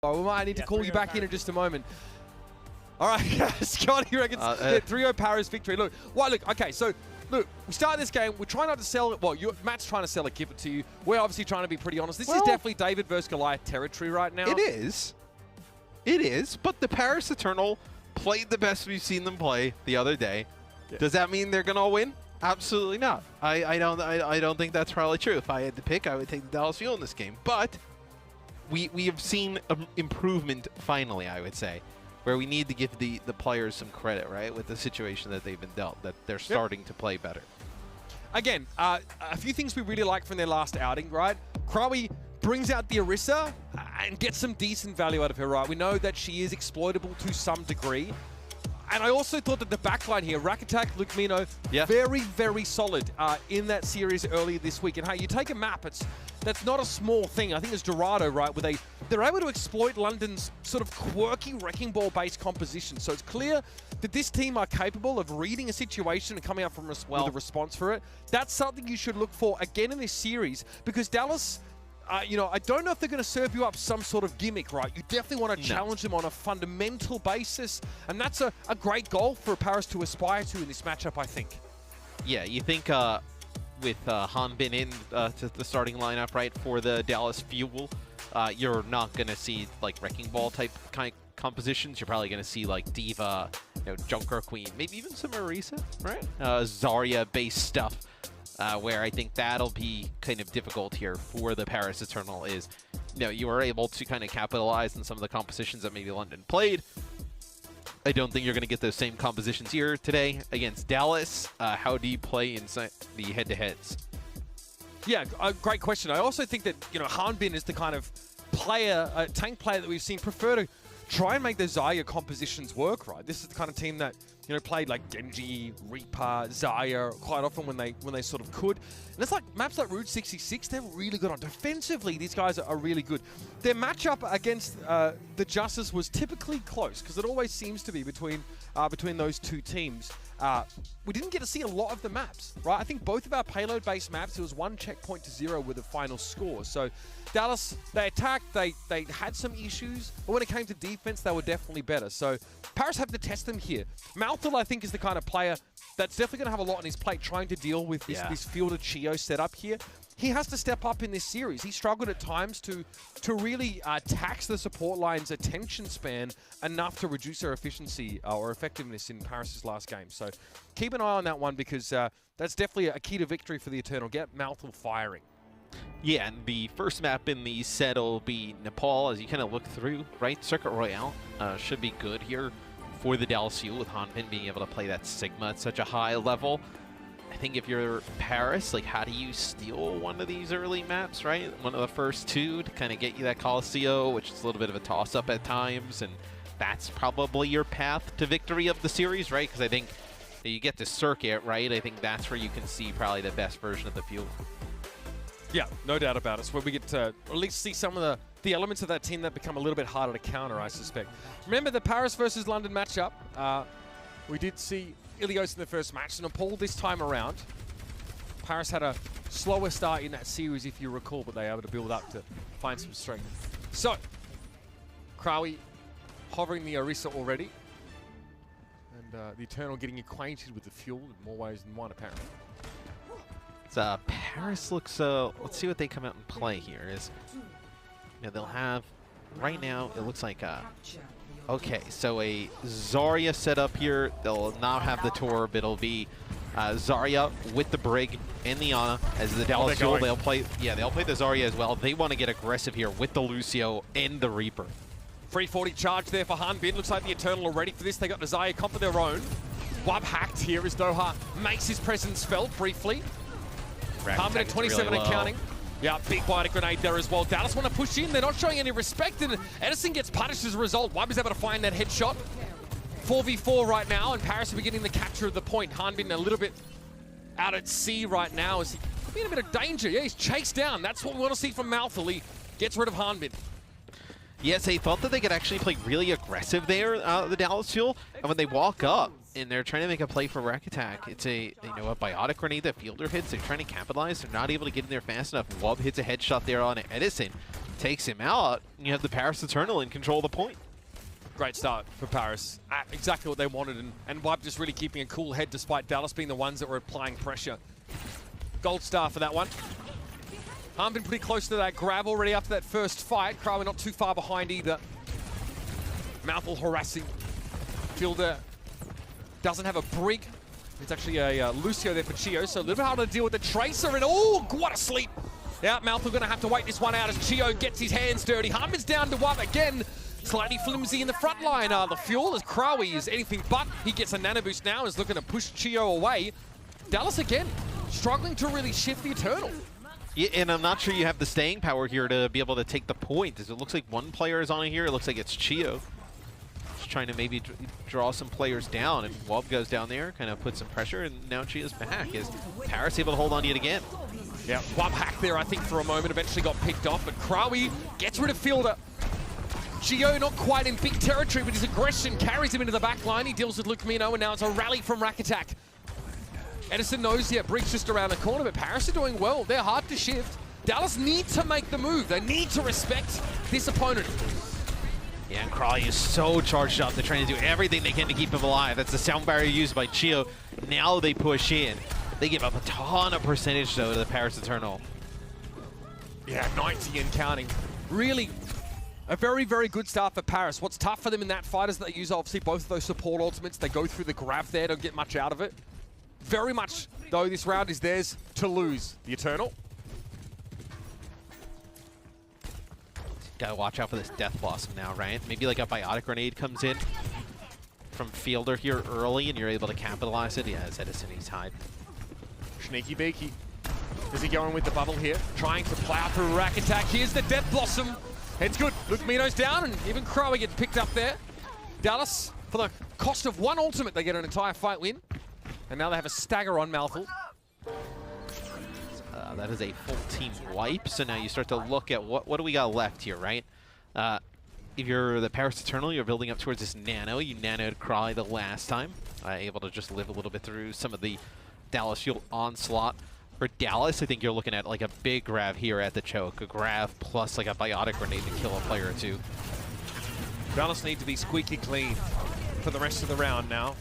We might need to call you back in just a moment. All right, Scotty reckons 3-0 Paris victory. Look, okay, so look, we start this game. We're trying not to sell it. Well, Matt's trying to sell a kipper to you. We're obviously trying to be pretty honest. This is definitely David versus Goliath territory right now. It is. It is, but the Paris Eternal played the best we've seen them play the other day. Yeah. Does that mean they're gonna win? Absolutely not. I don't think that's probably true. If I had to pick, I would take the Dallas Fuel in this game. But we have seen improvement finally, I would say, where we need to give the players some credit, right, with the situation that they've been dealt, that they're starting to play better. Again, a few things we really like from their last outing, right? Krawi brings out the Orisa and gets some decent value out of her, right? We know that she is exploitable to some degree. And I also thought that the backline here, Rakatak, Lukmino, very, very solid in that series earlier this week. And hey, you take a map, that's not a small thing. I think it's Dorado, right, where they're able to exploit London's sort of quirky wrecking ball-based composition. So it's clear that this team are capable of reading a situation and coming out with a response for it. That's something you should look for again in this series, because Dallas, you know, I don't know if they're going to serve you up some sort of gimmick, right? You definitely want to challenge them on a fundamental basis, and that's a great goal for Paris to aspire to in this matchup, I think. Yeah, you think with Hanbin in to the starting lineup, right, for the Dallas Fuel, you're not going to see like Wrecking Ball type kind of compositions. You're probably going to see like Diva, you know, Junker Queen, maybe even some Orisa, right? Zarya-based stuff. Where I think that'll be kind of difficult here for the Paris Eternal is, you know, you are able to kind of capitalize on some of the compositions that maybe London played. I don't think you're going to get those same compositions here today against Dallas. How do you play inside the head-to-heads? Yeah, great question. I also think that, you know, Hanbin is the kind of player, tank player that we've seen prefer to try and make the Zarya compositions work, right? This is the kind of team that, you know, played like Genji, Reaper, Zarya quite often when they sort of could. And it's like maps like Route 66, they're really good on. Defensively, these guys are really good. Their matchup against the Justice was typically close, because it always seems to be between those two teams. We didn't get to see a lot of the maps, right? I think both of our payload-based maps, it was 1 checkpoint to 0 with the final score. So Dallas, they attacked, they had some issues, but when it came to defense, they were definitely better. So Paris have to test them here. Malthal, I think, is the kind of player that's definitely going to have a lot on his plate trying to deal with this field of Chio setup here. He has to step up in this series. He struggled at times to really tax the support line's attention span enough to reduce their efficiency or effectiveness in Paris' last game. So keep an eye on that one, because that's definitely a key to victory for the Eternal. Get Malthal firing. Yeah, and the first map in the set will be Nepal. As you kind of look through, right? Circuit Royale should be good here for the Dallas Fuel, with Hanbin being able to play that Sigma at such a high level. I think if you're Paris, like, how do you steal one of these early maps, right? One of the first two to kind of get you that Colosseo, which is a little bit of a toss-up at times, and that's probably your path to victory of the series, right? Because I think you get to Circuit, right? I think that's where you can see probably the best version of the Fuel. Yeah, no doubt about it. It's where we get to at least see some of the elements of that team that become a little bit harder to counter, I suspect. Remember the Paris versus London matchup? We did see Ilios in the first match, and Nepal this time around. Paris had a slower start in that series, if you recall, but they were able to build up to find some strength. So, Krawi hovering the Orisa already, and the Eternal getting acquainted with the Fuel in more ways than one, apparently. Paris looks, let's see what they come out and play here. You know, they'll have, right now, it looks like, okay, so a Zarya setup here. They'll not have the Torb. It'll be Zarya with the Brig and the Ana as the Dallas Fuel. They'll play the Zarya as well. They want to get aggressive here with the Lucio and the Reaper. 340 charge there for Hanbin. Looks like the Eternal are ready for this. They got the Zarya comp of their own. Wub hacked here as Doha makes his presence felt briefly. Hanbin at 27 really and counting. Yeah, big biotic grenade there as well. Dallas want to push in. They're not showing any respect, and Edison gets punished as a result. Wub is able to find that headshot. 4v4 right now, and Paris are beginning the capture of the point. Hanbin a little bit out at sea right now as he could be in a bit of danger. Yeah, he's chased down. That's what we want to see from Malthal. He gets rid of Hanbin. Yes, they thought that they could actually play really aggressive there, the Dallas Fuel, and when they walk up and they're trying to make a play for Rack Attack, it's a biotic grenade that Fielder hits. They're trying to capitalize. They're not able to get in there fast enough. Wub hits a headshot there on Edison. takes him out. And you have the Paris Eternal in control of the point. Great start for Paris. Exactly what they wanted, and Wipe just really keeping a cool head despite Dallas being the ones that were applying pressure. Gold star for that one. Harm been pretty close to that grab already after that first fight. Krawi not too far behind either. Mouthful harassing. Fielder doesn't have a brig. It's actually a Lucio there for Chio, so a little bit harder to deal with the Tracer, and oh, what a sleep. Yeah, Mouthful gonna have to wait this one out as Chio gets his hands dirty. Harmon's down to Wipe again. Slightly flimsy in the front line. The fuel as Krawi is anything but. He gets a nano boost now, is looking to push Chio away. Dallas again, struggling to really shift the Eternal. Yeah, and I'm not sure you have the staying power here to be able to take the point. As it looks like one player is on it here. It looks like it's Chio. Just trying to maybe draw some players down. And Wob goes down there, kind of puts some pressure, and now Chio's back. Is Paris able to hold on to it again? Yeah, Wob hacked there, I think, for a moment. Eventually got picked off, but Krawi gets rid of Fielder. Chio not quite in big territory, but his aggression carries him into the back line. He deals with Lukmino, and now it's a rally from Rack Attack. Edison knows, yeah, Briggs just around the corner, but Paris are doing well. They're hard to shift. Dallas need to make the move. They need to respect this opponent. Yeah, and Krawi is so charged up. They're trying to do everything they can to keep him alive. That's the sound barrier used by Chio. Now they push in. They give up a ton of percentage, though, to the Paris Eternal. Yeah, 90 and counting. Really a very, very good start for Paris. What's tough for them in that fight is that they use, obviously, both of those support ultimates. They go through the grab there, don't get much out of it. Very much, though, this round is theirs to lose. The Eternal. Gotta watch out for this Death Blossom now, right? Maybe like a Biotic Grenade comes in from Fielder here early and you're able to capitalize it. Yeah, it's Edison, he's hide. Sneaky beaky. Is he going with the bubble here? Trying to plow through Rack Attack. Here's the Death Blossom. It's good. Lukmino's down, and even Krawi gets picked up there. Dallas, for the cost of one ultimate, they get an entire fight win. And now they have a stagger on Mouthful. That is a full team wipe. So now you start to look at what do we got left here, right? If you're the Paris Eternal, you're building up towards this nano. You nanoed Krawi the last time. Able to just live a little bit through some of the Dallas Fuel onslaught. For Dallas, I think you're looking at like a big grab here at the choke. A grab plus like a Biotic Grenade to kill a player or two. Dallas need to be squeaky clean for the rest of the round now.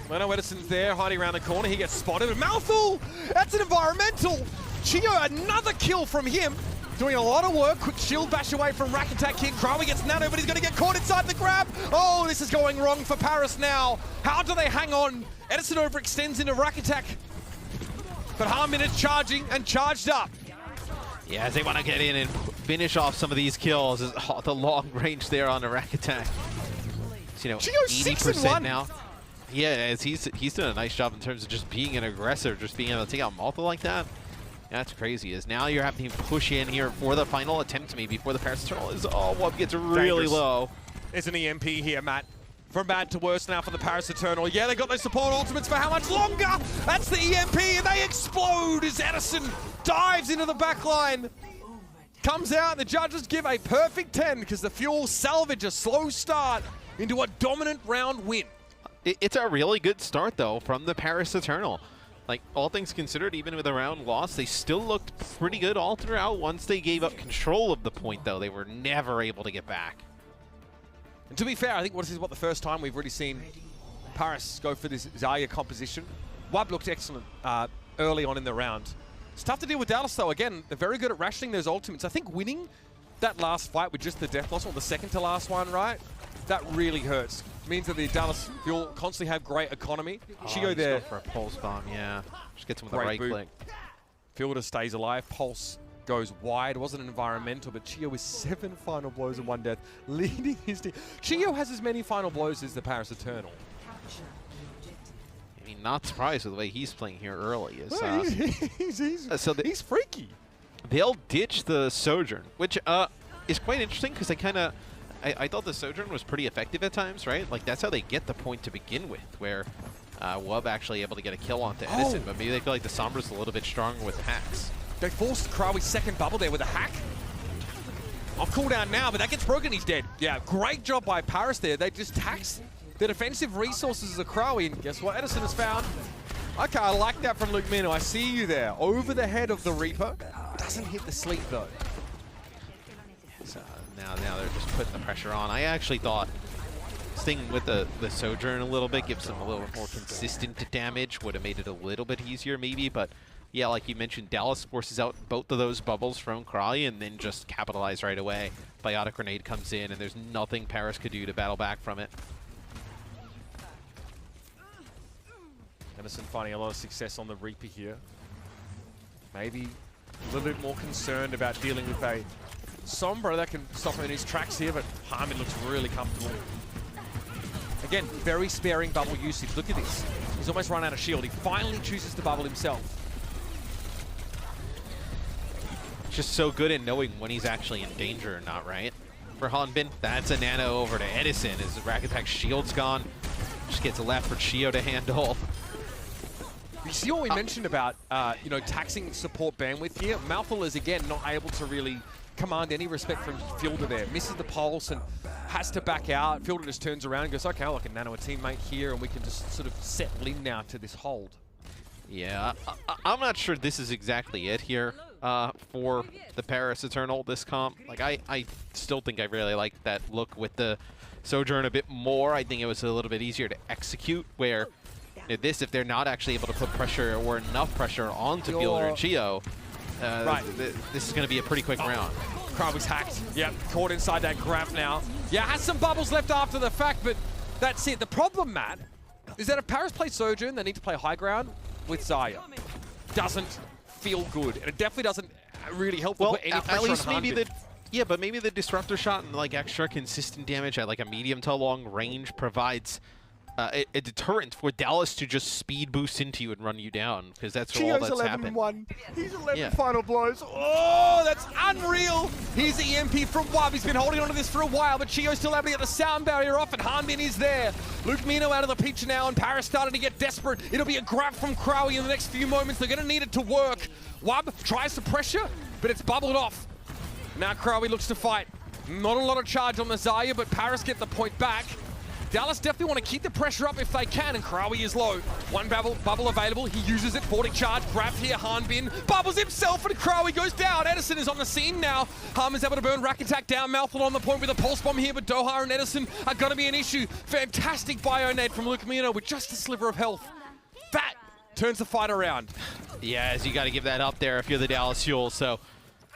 Leno Edison's there, hiding around the corner. He gets spotted. And Mouthful! That's an environmental! Chio, another kill from him. Doing a lot of work. Quick shield bash away from Rack Attack here. Krawi gets nano, but he's going to get caught inside the grab. Oh, this is going wrong for Paris now. How do they hang on? Edison overextends into Rack Attack. But Harmon is charging and charged up. Yeah, as they want to get in and finish off some of these kills. The long range there on the Rack Attack. So, you know, 80% now. Yeah, as he's done a nice job in terms of just being an aggressor, just being able to take out Malta like that. Yeah, that's crazy. As now you're having to push in here for the final attempt, maybe before the Paris Eternal is. Oh, Wob gets really dangerous. Low. There's an EMP here, Matt. From bad to worse now for the Paris Eternal. Yeah, they got those support ultimates for how much longer? That's the EMP, and they explode as Edison dives into the back line. Comes out, and the judges give a perfect 10 because the Fuel salvage a slow start into a dominant round win. It's a really good start, though, from the Paris Eternal. Like, all things considered, even with a round loss, they still looked pretty good all throughout. Once they gave up control of the point, though, they were never able to get back. And to be fair, I think this is the first time we've really seen Paris go for this Zarya composition. Wob looked excellent early on in the round. It's tough to deal with Dallas, though. Again, they're very good at rationing those ultimates. I think winning that last fight with just the Death Loss, or the second to last one, right? That really hurts. It means that the Dallas Fuel constantly have great economy. Chio there. Go for a Pulse Bomb, yeah. Just gets him with the right click. Fielder stays alive. Pulse goes wide. It wasn't an environmental, but Chio with 7 final blows and 1 death, leading his team. Chio has as many final blows as the Paris Eternal. I mean, not surprised with the way he's playing here early. He's freaky. They'll ditch the Sojourn, which is quite interesting because I thought the Sojourn was pretty effective at times, right? Like, that's how they get the point to begin with, where Wob actually able to get a kill onto Edison, but maybe they feel like the Sombra's a little bit stronger with the hacks. They forced Krawi's second bubble there with a hack. Off cooldown now, but that gets broken, he's dead. Yeah, great job by Paris there. They just tax the defensive resources of Krawi, and guess what Edison has found? Okay, I like that from Lukmino. I see you there. Over the head of the Reaper. Doesn't hit the sleep, though. Now they're just putting the pressure on. I actually thought sticking with the Sojourn a little bit, gives them a little more consistent damage, would have made it a little bit easier maybe, but yeah, like you mentioned, Dallas forces out both of those bubbles from Cry and then just capitalize right away. Biotic Grenade comes in and there's nothing Paris could do to battle back from it. Edison finding a lot of success on the Reaper here. Maybe a little bit more concerned about dealing with a Sombra that can stop him in his tracks here, but Harmon looks really comfortable. Again, very sparing bubble usage. Look at this. He's almost run out of shield. He finally chooses to bubble himself. Just so good at knowing when he's actually in danger or not, right? For Hanbin, that's a nano over to Edison as the Rack Attack shield's gone. Just gets left for Chio to handle. You see what we mentioned about, you know, taxing support bandwidth here? Mouthful is, again, not able to really command any respect from Fielder there. Misses the pulse and has to back out. Fielder just turns around and goes, okay, I can nano a teammate here, and we can just sort of settle in now to this hold. Yeah, I'm not sure this is exactly it here for the Paris Eternal, this comp. Like, I still think I really like that look with the Sojourn a bit more. I think it was a little bit easier to execute, where this, if they're not actually able to put pressure or enough pressure onto Fielder and Chio, this is going to be a pretty quick round. Krabi's hacked. Yep, caught inside that grab now. Yeah, has some bubbles left after the fact, but that's it. The problem, Matt, is that if Paris plays Sojourn, they need to play high ground with Xayah. Doesn't feel good, and it definitely doesn't really help put any pressure at least on maybe yeah, but maybe the disruptor shot and like extra consistent damage at like a medium to long range provides a deterrent for Dallas to just speed boost into you and run you down, because that's all that's happened. 11-1. He's 11 final blows. Oh, that's unreal. Here's the EMP from Wub. He's been holding on to this for a while, but Chio's still able to get the sound barrier off, and Hanbin is there. Luke Mino out of the picture now, and Paris starting to get desperate. It'll be a grab from Crowie in the next few moments. They're going to need it to work. Wub tries to pressure, but it's bubbled off. Now Crowie looks to fight. Not a lot of charge on the Xayah, but Paris get the point back. Dallas definitely want to keep the pressure up if they can, and Crowie is low. One bubble available, he uses it, 40 charge, grab here, Hanbin, bubbles himself, and Crowie goes down. Edison is on the scene now. Harmon's able to burn Rack Attack down, Mouthful on the point with a pulse bomb here, but Doha and Edison are going to be an issue. Fantastic bio-nade from Luke Mino with just a sliver of health. That turns the fight around. Yeah, as you got to give that up there if you're the Dallas Fuel, so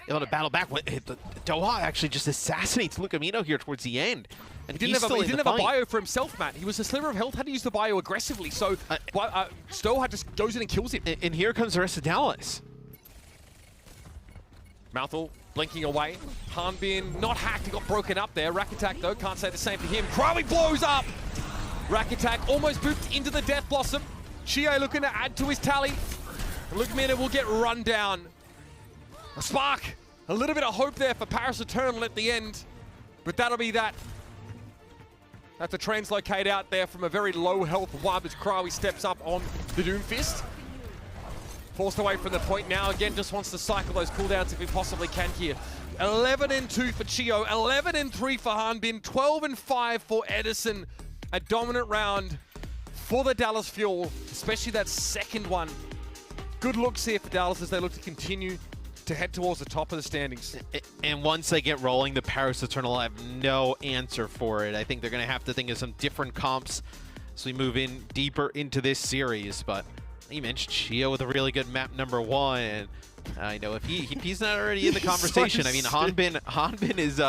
able to battle back. Doha actually just assassinates Luke Mino here towards the end. And he didn't have a bio for himself, Matt. He was a sliver of health, had to use the bio aggressively, so Doha just goes in and kills him. And here comes the rest of Dallas. Mouthful blinking away. Hanbin not hacked, he got broken up there. Rack Attack though, can't say the same for him. Crowie blows up! Rack Attack almost booped into the Death Blossom. Chio looking to add to his tally. Luke Mino will get run down. A spark, a little bit of hope there for Paris Eternal at the end, but that'll be that. Have to translocate out there from a very low health Wub as Crowie steps up on the Doomfist. Forced away from the point now. Again, just wants to cycle those cooldowns if he possibly can here. 11-2 for Chio, 11-3 for Hanbin, 12-5 for Edison. A dominant round for the Dallas Fuel, especially that second one. Good looks here for Dallas as they look to continue to head towards the top of the standings. And once they get rolling, the Paris Eternal have no answer for it. I think they're going to have to think of some different comps as we move in deeper into this series. But you mentioned Chio with a really good map number 1. And I know if he's not already in the conversation, I mean, Hanbin is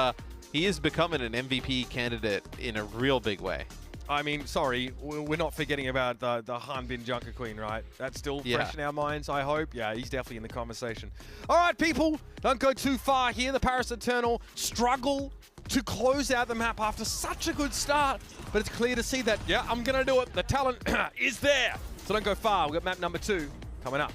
he is becoming an MVP candidate in a real big way. I mean, sorry, we're not forgetting about the Hanbin Junker Queen, right? That's still fresh in our minds, I hope. Yeah, he's definitely in the conversation. All right, people, don't go too far here. The Paris Eternal struggle to close out the map after such a good start. But it's clear to see that, yeah, I'm going to do it. The talent is there. So don't go far. We've got map number 2 coming up.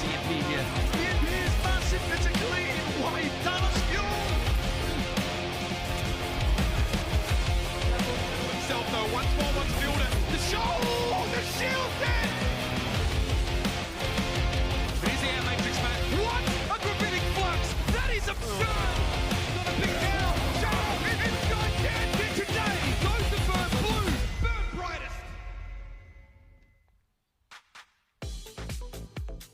the MP here. The MP is massive physically. Why Dallas Fuel? Himself though, once more wants to build it. The shield dead! But here's the air matrix, man. What? A gravitic flux! That is absurd! Not a big deal. It's gigantic today! Goes to burn blue! Burn brightest!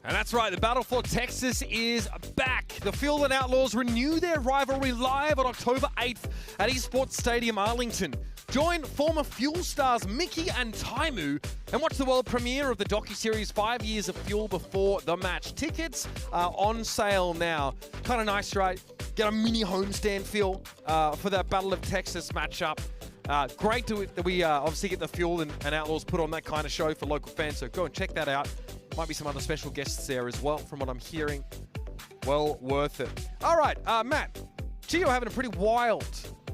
And that's right, the battle for Texas is back. The Fuel and Outlaws renew their rivalry live on October 8th at Esports Stadium, Arlington. Join former Fuel stars Mickey and Taimu and watch the world premiere of the docuseries 5 Years of Fuel Before the Match. Tickets are on sale now. Kind of nice, right? Get a mini homestand feel for that Battle of Texas matchup. Great that we obviously get the Fuel and Outlaws put on that kind of show for local fans, so go and check that out. Might be some other special guests there as well, from what I'm hearing. Well worth it. All right, Matt. Gio having a pretty wild,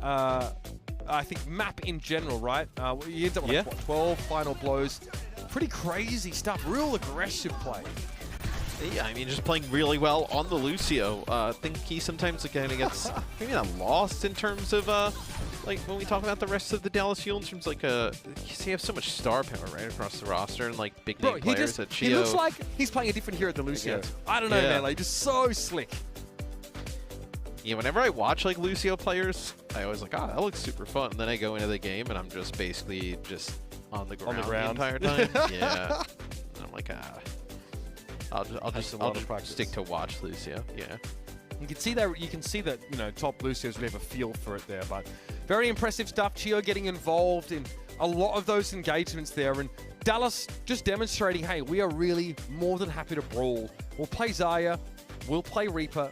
I think, map in general, right? He ends up with like, what, 12 final blows. Pretty crazy stuff. Real aggressive play. Yeah, I mean, just playing really well on the Lucio. I think he sometimes kind of gets maybe not lost in terms of like when we talk about the rest of the Dallas Fuel in terms of like you have so much star power right across the roster and like big name players at Chio. He looks like he's playing a different hero than Lucio. I don't know, man. Like just so slick. Yeah, whenever I watch like Lucio players, I always like, that looks super fun. And then I go into the game and I'm just basically just on the ground the entire time. Yeah. And I'm like, I'll just stick to watch Lucio. Yeah. You can see that, you know, top Lucio's really have a feel for it there, but very impressive stuff. Chio getting involved in a lot of those engagements there, and Dallas just demonstrating, hey, we are really more than happy to brawl. We'll play Zarya, we'll play Reaper,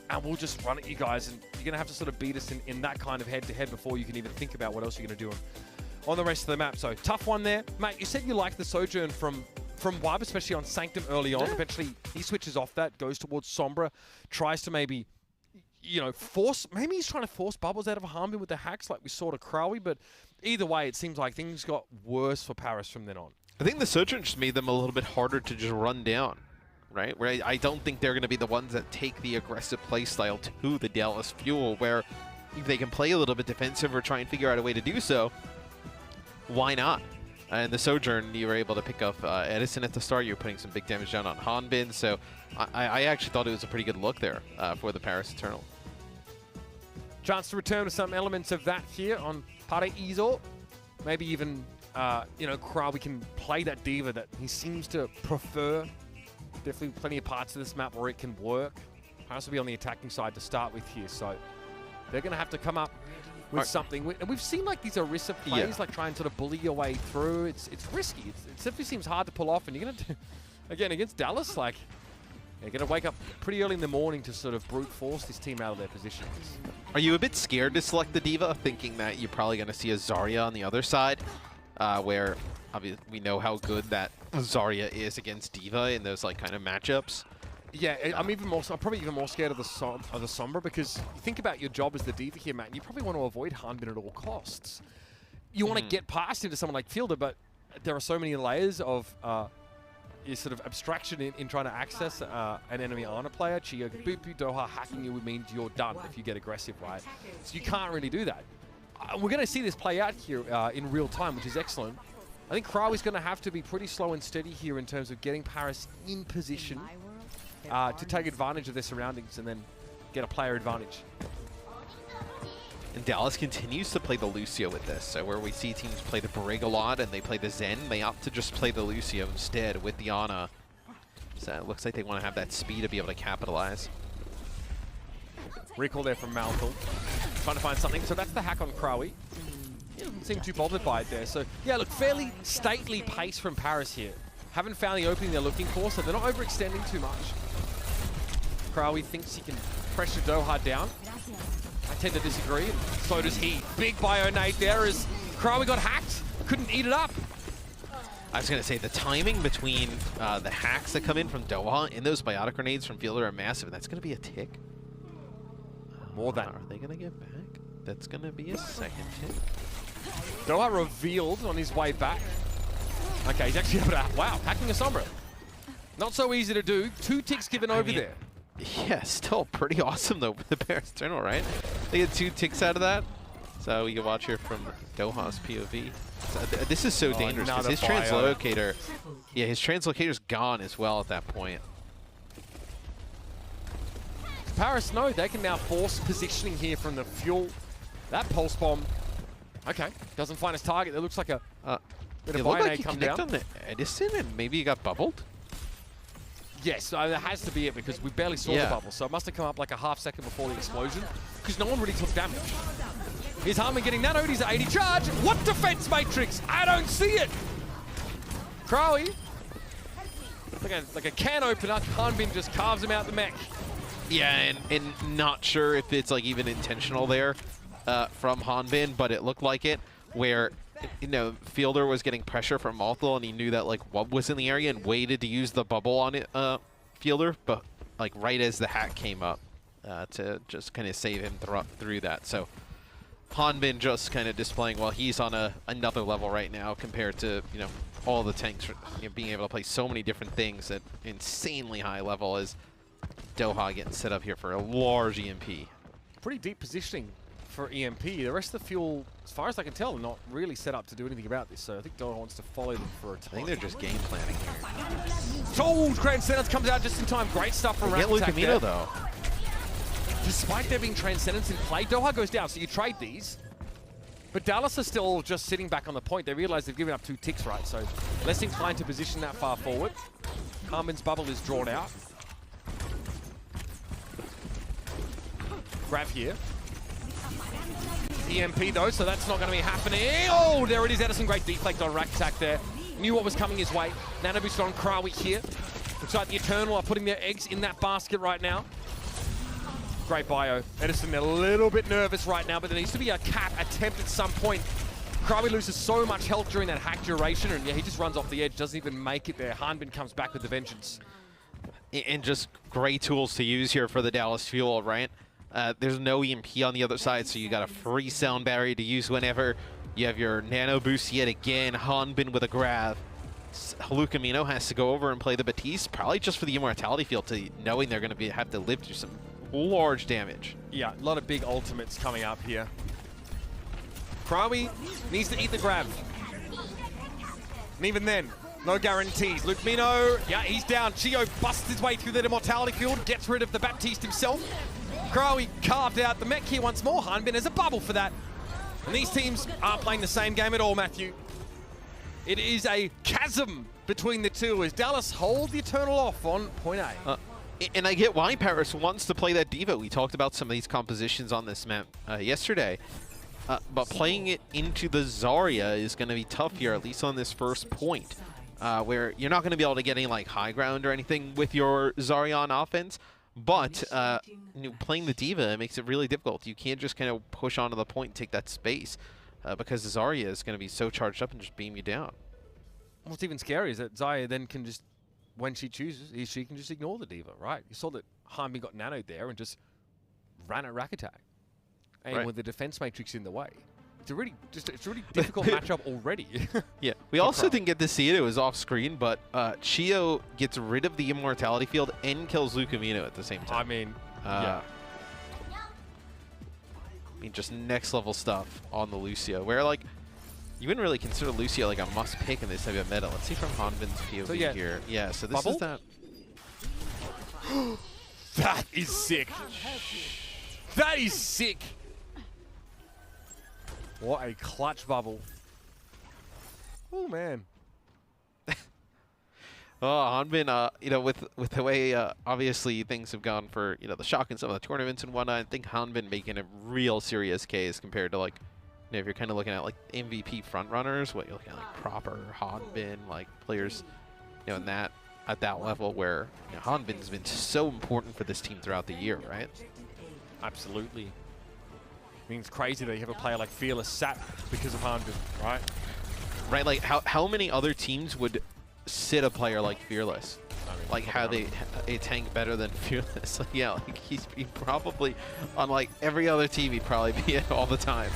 and we'll just run at you guys, and you're going to have to sort of beat us in that kind of head-to-head before you can even think about what else you're going to do on the rest of the map. So tough one there. Matt, you said you liked the Sojourn from Wub, especially on Sanctum early on. Yeah. Eventually, he switches off that, goes towards Sombra, tries to maybe, you know, maybe he's trying to force bubbles out of Harmbin with the hacks like we saw to Krawi, but either way, it seems like things got worse for Paris from then on. I think the Sojourn just made them a little bit harder to just run down, right? Where I don't think they're going to be the ones that take the aggressive playstyle to the Dallas Fuel, where if they can play a little bit defensive or try and figure out a way to do so, why not? And the Sojourn, you were able to pick up Edison at the start. You were putting some big damage down on Hanbin, so I actually thought it was a pretty good look there for the Paris Eternal. Chance to return to some elements of that here on Paraíso. Maybe even, you know, Krawi can play that diva that he seems to prefer. Definitely plenty of parts of this map where it can work. Paris will be on the attacking side to start with here, so they're going to have to come up with something. And we've seen like these Orisa plays, like try and sort of bully your way through. It's risky. It definitely seems hard to pull off, and you're going to do, again, against Dallas, like, you're going to wake up pretty early in the morning to sort of brute force this team out of their positions. Are you a bit scared to select the diva, thinking that you're probably going to see a Zarya on the other side, where obviously we know how good that Zarya is against diva in those like kind of matchups? Yeah, I'm probably even more scared of the Sombra, because you think about your job as the diva here, Matt, and you probably want to avoid Hanbin at all costs. You want to get past into someone like Fielder, but there are so many layers of sort of abstraction in trying to access an enemy Ana player. Chio, Boopy, Doha hacking you would mean you're done if you get aggressive, right? So you can't really do that. We're going to see this play out here in real time, which is excellent. I think Krawi's going to have to be pretty slow and steady here in terms of getting Paris in position to take advantage of their surroundings and then get a player advantage. And Dallas continues to play the Lucio with this. So where we see teams play the Brig a lot and they play the Zen, they opt to just play the Lucio instead with the Ana. So it looks like they want to have that speed to be able to capitalize. Recall there from Malthul. Trying to find something. So that's the hack on Krawi. He doesn't seem too bothered by it there. So yeah, look, fairly stately pace from Paris here. Haven't found the opening they're looking for, so they're not overextending too much. Krawi thinks he can pressure Doha down. I tend to disagree, and so does he. Big bio-nade there as Krawi got hacked. Couldn't eat it up. I was going to say, the timing between the hacks that come in from Doha and those biotic grenades from Fielder are massive, and that's going to be a tick. More than. Are they going to get back? That's going to be a second tick. Doha revealed on his way back. Okay, he's actually able to, wow, hacking a Sombra. Not so easy to do. 2 ticks given over there. Yeah, still pretty awesome though with the Bears Eternal, right? They get 2 ticks out of that. So you can watch here from Doha's POV. So, this is so dangerous because his translocator, his translocator's gone as well at that point. Paris, no, they can now force positioning here from the fuel. That pulse bomb, okay, doesn't find his target. It looks like a bit it of looked like INA he come connected down. on the Edison and maybe he got bubbled. Yes, that has to be it because we barely saw the bubble. So it must have come up like a half second before the explosion because no one really took damage. Here's Harmon getting nanoed. He's at 80 charge. What defense matrix? I don't see it. Crowy, like a can opener. Hanbin just carves him out the mech. Yeah, and not sure if it's like even intentional there from Hanbin, but it looked like it, where Fielder was getting pressure from Malthal and he knew that like Wub was in the area and waited to use the bubble on it, Fielder, but like right as the hack came up to just kind of save him through that. So Hanbin just kind of displaying, well, he's on another level right now compared to all the tanks, being able to play so many different things at insanely high level as Doha getting set up here for a large EMP. Pretty deep positioning for EMP. The rest of the fuel, as far as I can tell, are not really set up to do anything about this. So I think Doha wants to follow them for a time. I think they're just game planning here. Oh, Transcendence comes out just in time. Great stuff from Rack Attack there. Though. Despite there being Transcendence in play, Doha goes down. So you trade these. But Dallas are still just sitting back on the point. They realize they've given up 2 ticks, right? So less inclined to position that far forward. Harmon's bubble is drawn out. Grab here. EMP though, so that's not going to be happening. Oh, there it is. Edison, great deflect on Rack Attack there. Knew what was coming his way. Nano boost on Krawi here. Looks like the Eternal are putting their eggs in that basket right now. Great bio. Edison a little bit nervous right now, but there needs to be a cap attempt at some point. Krawi loses so much health during that hack duration, and yeah, he just runs off the edge, doesn't even make it there. Hanbin comes back with the vengeance. And just great tools to use here for the Dallas Fuel, right? There's no EMP on the other side, so you got a free sound barrier to use whenever. You have your nano boost yet again. Hanbin with a grab. Halukamino has to go over and play the Batiste, probably just for the immortality field, to knowing they're going to have to live through some large damage. Yeah, a lot of big ultimates coming up here. Krawi needs to eat the grab. And even then, no guarantees. Lucamino, yeah, he's down. Chio busts his way through that immortality field, gets rid of the Baptiste himself. Krawi carved out the mech here once more. Hanbin has a bubble for that. And these teams aren't playing the same game at all, Matthew. It is a chasm between the two as Dallas hold the Eternal off on point A. And I get why Paris wants to play that Diva. We talked about some of these compositions on this map yesterday. But playing it into the Zarya is going to be tough here, at least on this first point, where you're not going to be able to get any like high ground or anything with your Zarya on offense. But playing the Diva, it makes it really difficult. You can't just kind of push onto the point and take that space because the Zarya is going to be so charged up and just beam you down. What's even scary is that Zarya then can just, when she chooses, she can just ignore the Diva, right? You saw that Hanbin got nanoed there and just ran at Rack Attack. And with the defense matrix in the way. It's a really difficult matchup already. Yeah, we also didn't get to see it. It was off screen, but Chio gets rid of the immortality field and kills Lucamino at the same time. I mean, yeah. I mean, just next level stuff on the Lucio, where like you wouldn't really consider Lucio like a must pick in this type of meta. Let's see from Hanbin's POV here. Yeah, so this is that. That is sick. That is sick. What a clutch bubble. Oh, man. Hanbin, with the way obviously things have gone for, the shock in some of the tournaments and whatnot, I think Hanbin making a real serious case compared to, like, if you're kind of looking at, like, MVP frontrunners, what you're looking at, like, proper Hanbin, like, players, in that, at that level where, Hanbin's been so important for this team throughout the year, right? Absolutely. I mean, it's crazy that you have a player like Fearless sat because of Hanbin, right? Right, like how many other teams would sit a player like Fearless? I mean, like how they tank better than Fearless. Like, yeah, like he's probably on like every other team he'd probably be it all the time.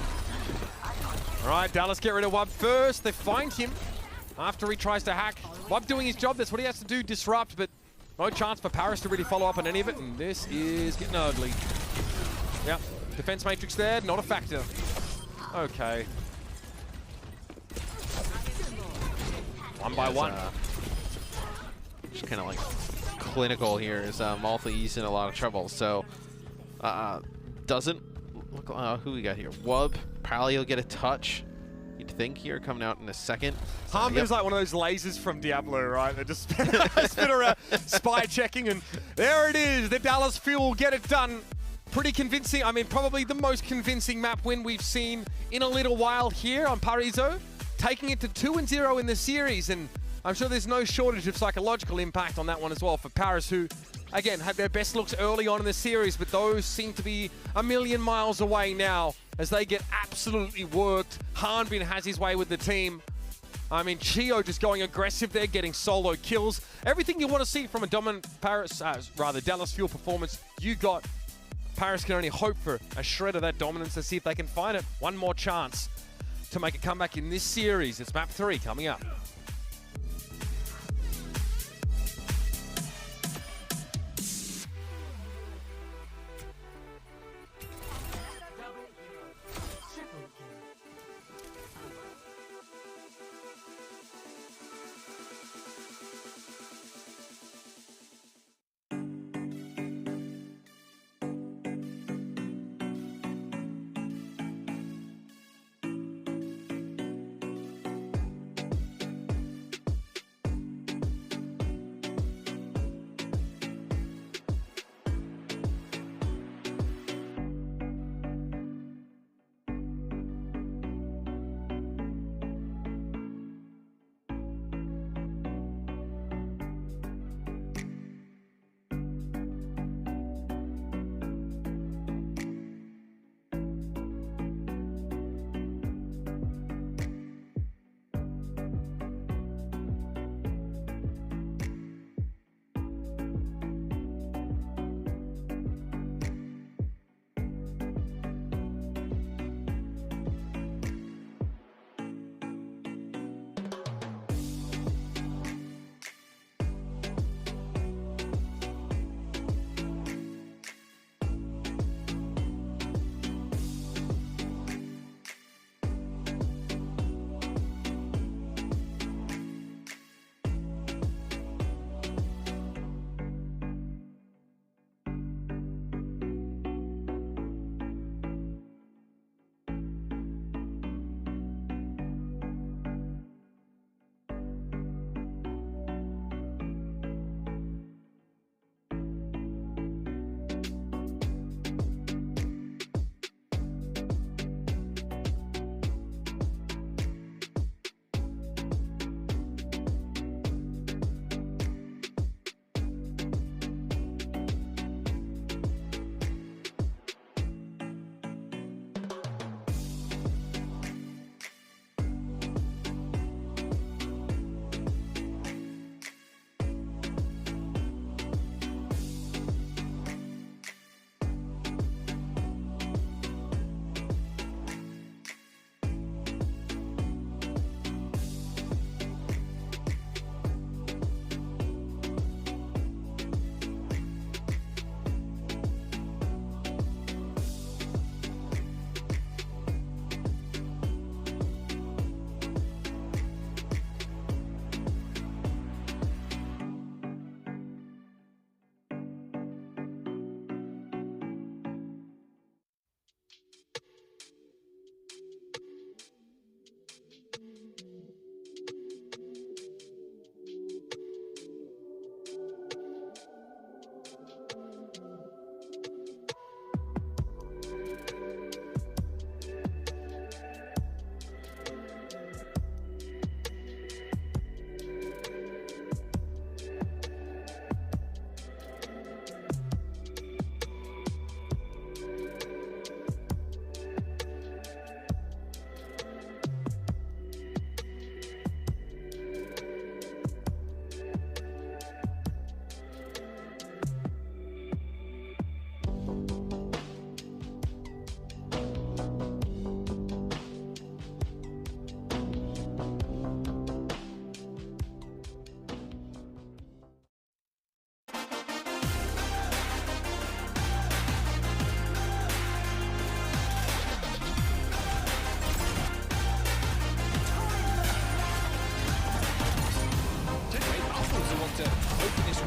All right, Dallas get rid of one first. They find him. after he tries to hack. Bob doing his job, that's what he has to do, disrupt, but no chance for Paris to really follow up on any of it, and this is getting ugly. Yep, defense matrix there, not a factor. Okay. One by one. Just kind of like clinical here as Maltha's in a lot of trouble. So doesn't look who we got here. Wub probably will get a touch. You'd think here coming out in a second. Harmbin is like one of those lasers from Diablo, right? They just spin around, spy checking, and there it is. The Dallas Fuel get it done. Pretty convincing. I mean, probably the most convincing map win we've seen in a little while here on Parizo, taking it to 2-0 in the series, and I'm sure there's no shortage of psychological impact on that one as well for Paris, who, again, had their best looks early on in the series, but those seem to be a million miles away now as they get absolutely worked. Harmbin has his way with the team. I mean, Chio just going aggressive there, getting solo kills. Everything you want to see from a dominant Paris, Dallas Fuel performance, you got. Paris can only hope for a shred of that dominance to see if they can find it. One more chance to make a comeback in this series. It's map 3 coming up.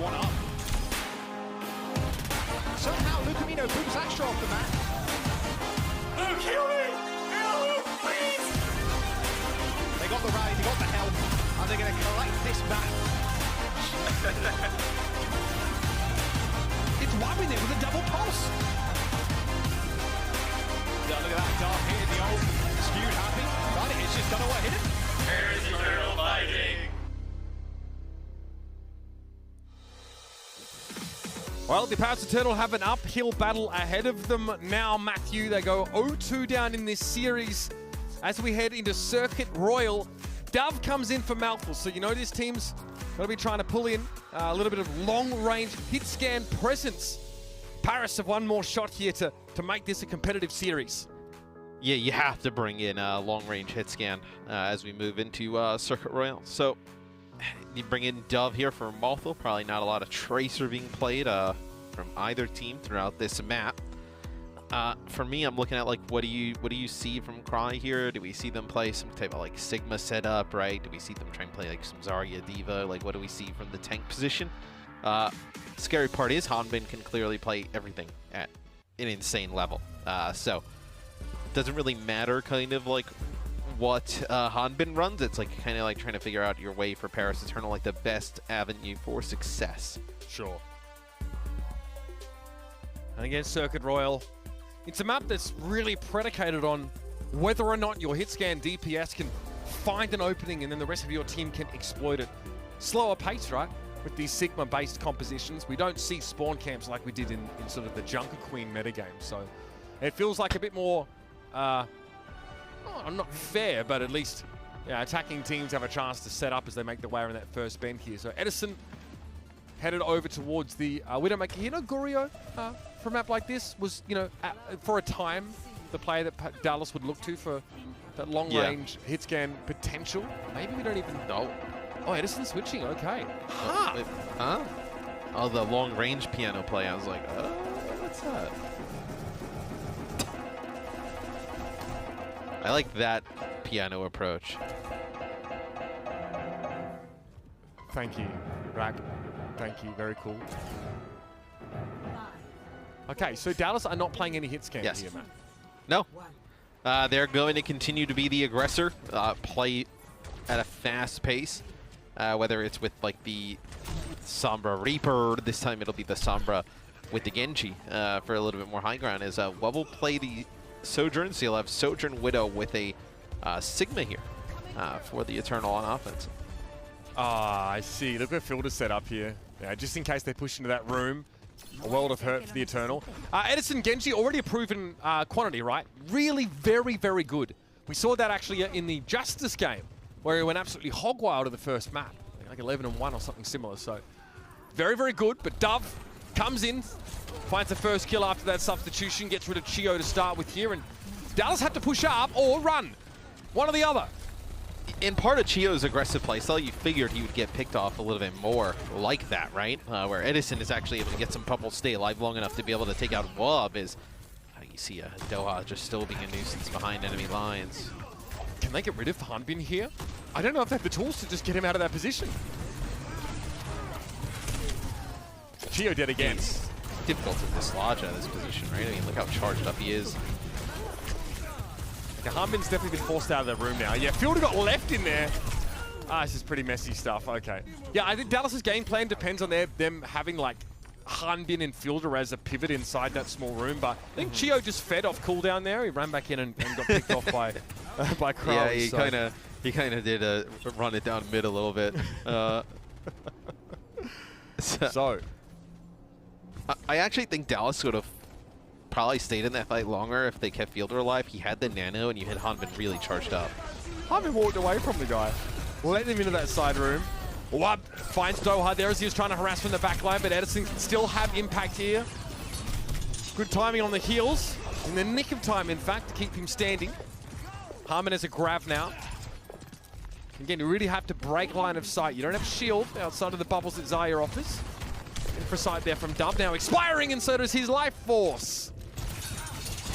one up. Somehow Lucamino boots Astra off the mat. Luke, heal me! Heal, please! They got the rally, they got the help, and they're going to collect this map. It's Wabbing it with a double pulse. Yeah, look at that dart here, the old skewed happy. Right, it's just done away, hit it. Here's eternal fighting! Well, the Powers Eternal have an uphill battle ahead of them now, Matthew. They go 0-2 down in this series as we head into Circuit Royal. Dove comes in for Malthus, so you know this team's going to be trying to pull in a little bit of long-range hit scan presence. Paris have one more shot here to make this a competitive series. Yeah, you have to bring in a long-range hit scan as we move into Circuit Royale. So you bring in Dove here for Malthus. Probably not a lot of Tracer being played from either team throughout this map. For me, I'm looking at like what do you see from Cry here? Do we see them play some type of like Sigma setup, right? Do we see them try and play like some Zarya D.Va? Like what do we see from the tank position? Scary part is Hanbin can clearly play everything at an insane level. So it doesn't really matter kind of like what Hanbin runs. It's like kind of like trying to figure out your way for Paris Eternal, like the best avenue for success. Sure. And again, Circuit Royal, it's a map that's really predicated on whether or not your hit scan DPS can find an opening and then the rest of your team can exploit it. Slower pace, right? With these Sigma-based compositions, we don't see spawn camps like we did in sort of the Junker Queen metagame. So it feels like a bit more, not fair, but at least attacking teams have a chance to set up as they make their way around that first bend here. So Edison headed over towards the Widowmaker. You know, Gorio, for a map like this, was, for a time, the player that Dallas would look to for that long-range hit scan potential. Maybe we don't even know. Oh, Edison switching, okay. Huh? Oh, the long-range piano play. I was like, what's that? I like that piano approach. Thank you, Rack. Thank you, very cool. Okay, so Dallas are not playing any hit scans here, man. No. They're going to continue to be the aggressor, play at a fast pace. Whether it's with like the Sombra Reaper, this time it'll be the Sombra with the Genji for a little bit more high ground. Is what will play the Sojourn, so you'll have Sojourn Widow with a Sigma here for the Eternal on offense. Ah, I see. Look at Filter set up here. Yeah, just in case they push into that room. A world of hurt for the Eternal. Edison Genji, already a proven quantity, right? Really very, very good. We saw that actually in the Justice game, where he went absolutely hog wild in the first map. Like 11-1 or something similar. So very, very good. But Dove comes in, finds the first kill after that substitution, gets rid of Chio to start with here, and Dallas have to push up or run. One or the other. In part of Chio's aggressive playstyle, you figured he would get picked off a little bit more like that, right? Where Edison is actually able to get some Pupple, stay alive long enough to be able to take out Wob, is you see Doha just still being a nuisance behind enemy lines. Can they get rid of Hanbin here? I don't know if they have the tools to just get him out of that position. Chio dead again. It's difficult to dislodge out of this position, right? I mean, look how charged up he is. Okay, Hanbin's definitely been forced out of the room now. Yeah, Fielder got left in there. This is pretty messy stuff. Okay. Yeah, I think Dallas's game plan depends on them having, like, Hanbin and Fielder as a pivot inside that small room, but I think Chio just fed off cooldown there. He ran back in and got picked off by Crow. Yeah, he kind of did run it down mid a little bit. So I actually think Dallas would have probably stayed in that fight longer if they kept Fielder alive. He had the nano, and you had Hanbin really charged up. Hanbin walked away from the guy, let him into that side room. Wab finds Doha there as he was trying to harass from the back line, but Edison can still have impact here. Good timing on the heels. In the nick of time, in fact, to keep him standing. Harmon has a grab now. Again, you really have to break line of sight. You don't have shield outside of the bubbles that Zarya offers. In for sight there from Dub, now expiring, and so does his life force.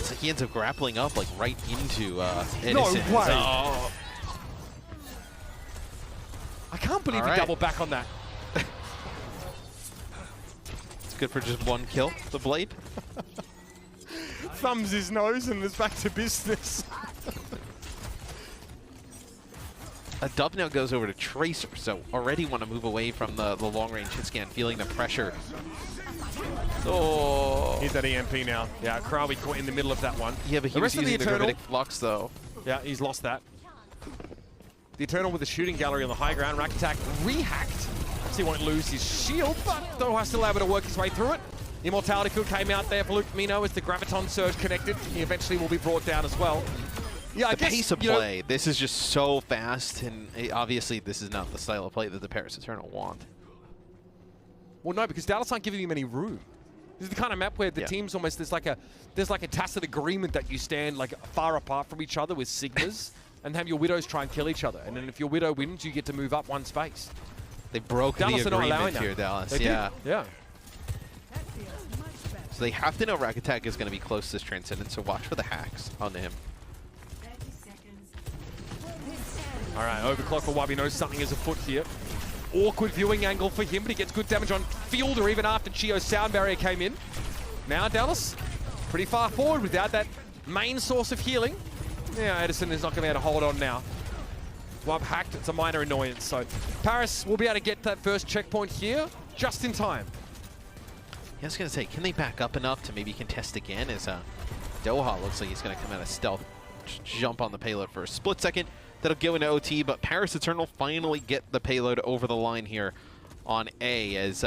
So he ends up grappling up like right into Edison. No way. Oh. I can't believe he doubled back on that. Good for just one kill, the Blade. Thumbs his nose and is back to business. A dub now goes over to Tracer, so already want to move away from the long-range hit scan, feeling the pressure. Oh. Here's that EMP now. Yeah, Krawi caught in the middle of that one. Yeah, but he was using the gravitic flux, though. Yeah, he's lost that. The Eternal with the shooting gallery on the high ground. Rack attack rehacked. So he won't lose his shield, but Doha's still able to work his way through it. Immortality Field came out there for Luke Mino as the Graviton Surge connected. He eventually will be brought down as well. Yeah, I guess, pace of play. This is just so fast, and obviously this is not the style of play that the Paris Eternal want. Well, no, because Dallas aren't giving him any room. This is the kind of map where the teams almost there's like a tacit agreement that you stand like far apart from each other with Sigmas and have your Widows try and kill each other. And then if your Widow wins, you get to move up one space. They broke Dallas the agreement here, Dallas. They did. Yeah. So they have to know Rack Attack is going to be close to this Transcendence, so watch for the hacks onto him. All right, overclock for Wabi knows something is afoot here. Awkward viewing angle for him, but he gets good damage on Fielder even after Chio's sound barrier came in. Now Dallas, pretty far forward without that main source of healing. Yeah, Edison is not going to be able to hold on now. Wub hacked, it's a minor annoyance. So Paris will be able to get that first checkpoint here just in time. Yeah, I was going to say, can they back up enough to maybe contest again as Doha looks like he's going to come out of stealth, jump on the payload for a split second. That'll go into OT, but Paris Eternal finally get the payload over the line here on A as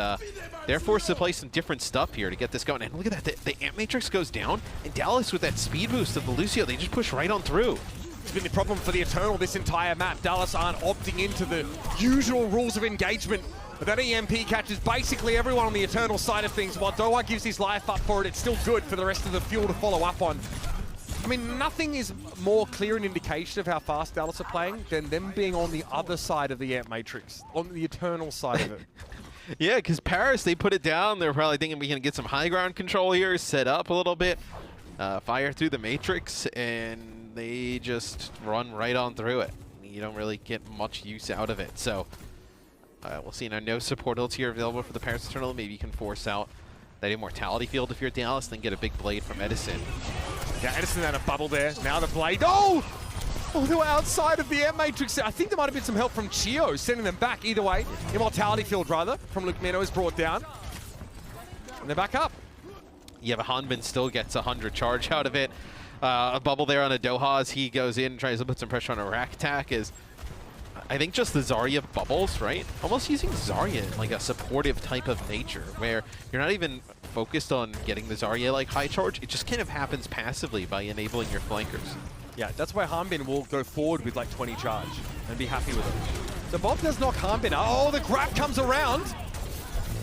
they're forced to play some different stuff here to get this going. And look at that, the Amp Matrix goes down, and Dallas with that speed boost of the Lucio, they just push right on through. It's been the problem for the Eternal this entire map. Dallas aren't opting into the usual rules of engagement. But that EMP catches basically everyone on the Eternal side of things. While Doha gives his life up for it, it's still good for the rest of the fuel to follow up on. I mean, nothing is more clear an indication of how fast Dallas are playing than them being on the other side of the Amp Matrix, on the Eternal side of it. Yeah, because Paris, they put it down. They're probably thinking we can get some high ground control here, set up a little bit, fire through the Matrix, and they just run right on through it. You don't really get much use out of it. So we'll see now. No support ults here available for the Paris Eternal. Maybe you can force out that Immortality Field if you're Dallas, then get a big Blade from Edison. Yeah, Edison had a bubble there. Now the Blade. Oh! Oh, they were outside of the Amp Matrix. I think there might have been some help from Chio sending them back. Either way, Immortality Field, rather, from Luke Mino is brought down. And they're back up. Yeah, but Hanbin still gets 100 charge out of it. A bubble there on a Doha as he goes in and tries to put some pressure on a Rack Attack is, I think, just the Zarya bubbles, right? Almost using Zarya in like a supportive type of nature where you're not even focused on getting the Zarya like high charge. It just kind of happens passively by enabling your flankers. Yeah, that's why Hanbin will go forward with like 20 charge and be happy with it. So Bob does knock Hanbin. Oh, the grab comes around.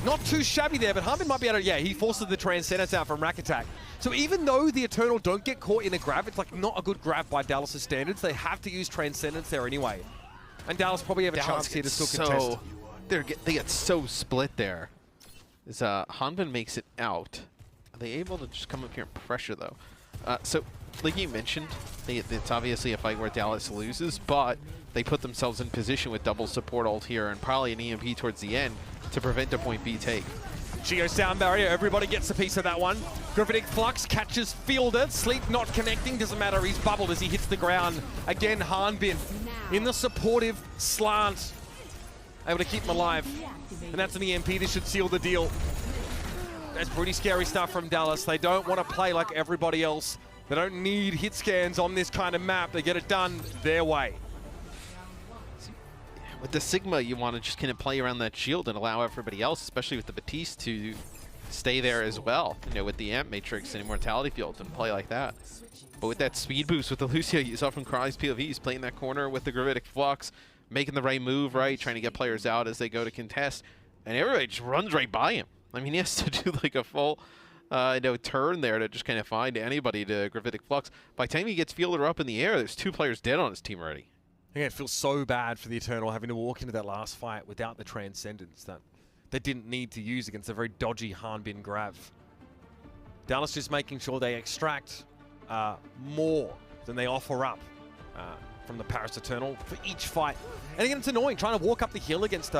Not too shabby there, but Hanbin might be able to, yeah, he forces the Transcendence out from Rack Attack. So even though the Eternal don't get caught in a grab, it's like not a good grab by Dallas' standards. They have to use Transcendence there anyway. And Dallas probably have a chance here to still contest. They get so split there. As Hanbin makes it out. Are they able to just come up here and pressure, though? So, like you mentioned, it's obviously a fight where Dallas loses, but they put themselves in position with double support ult here and probably an EMP towards the end to prevent a point B take. Geo sound barrier, everybody gets a piece of that one. Gravitic Flux catches Fielder, Sleep not connecting, doesn't matter, he's bubbled as he hits the ground. Again, Hanbin in the supportive slant, able to keep him alive. And that's an EMP, this should seal the deal. That's pretty scary stuff from Dallas. They don't want to play like everybody else. They don't need hit scans on this kind of map. They get it done their way. With the Sigma, you want to just kind of play around that shield and allow everybody else, especially with the Batiste, to stay there as well. You know, with the Amp Matrix and Immortality Field and play like that. But with that speed boost with the Lucio, you saw from Cry's POV, he's playing that corner with the Gravitic Flux, making the right move, right, trying to get players out as they go to contest, and everybody just runs right by him. I mean, he has to do like a full turn there to just kind of find anybody to Gravitic Flux. By the time he gets Fielder up in the air, there's 2 players dead on his team already. Yeah, it feels so bad for the Eternal having to walk into that last fight without the Transcendence that they didn't need to use against a very dodgy Hanbin grab. Dallas just making sure they extract more than they offer up from the Paris Eternal for each fight. And again, it's annoying trying to walk up the hill against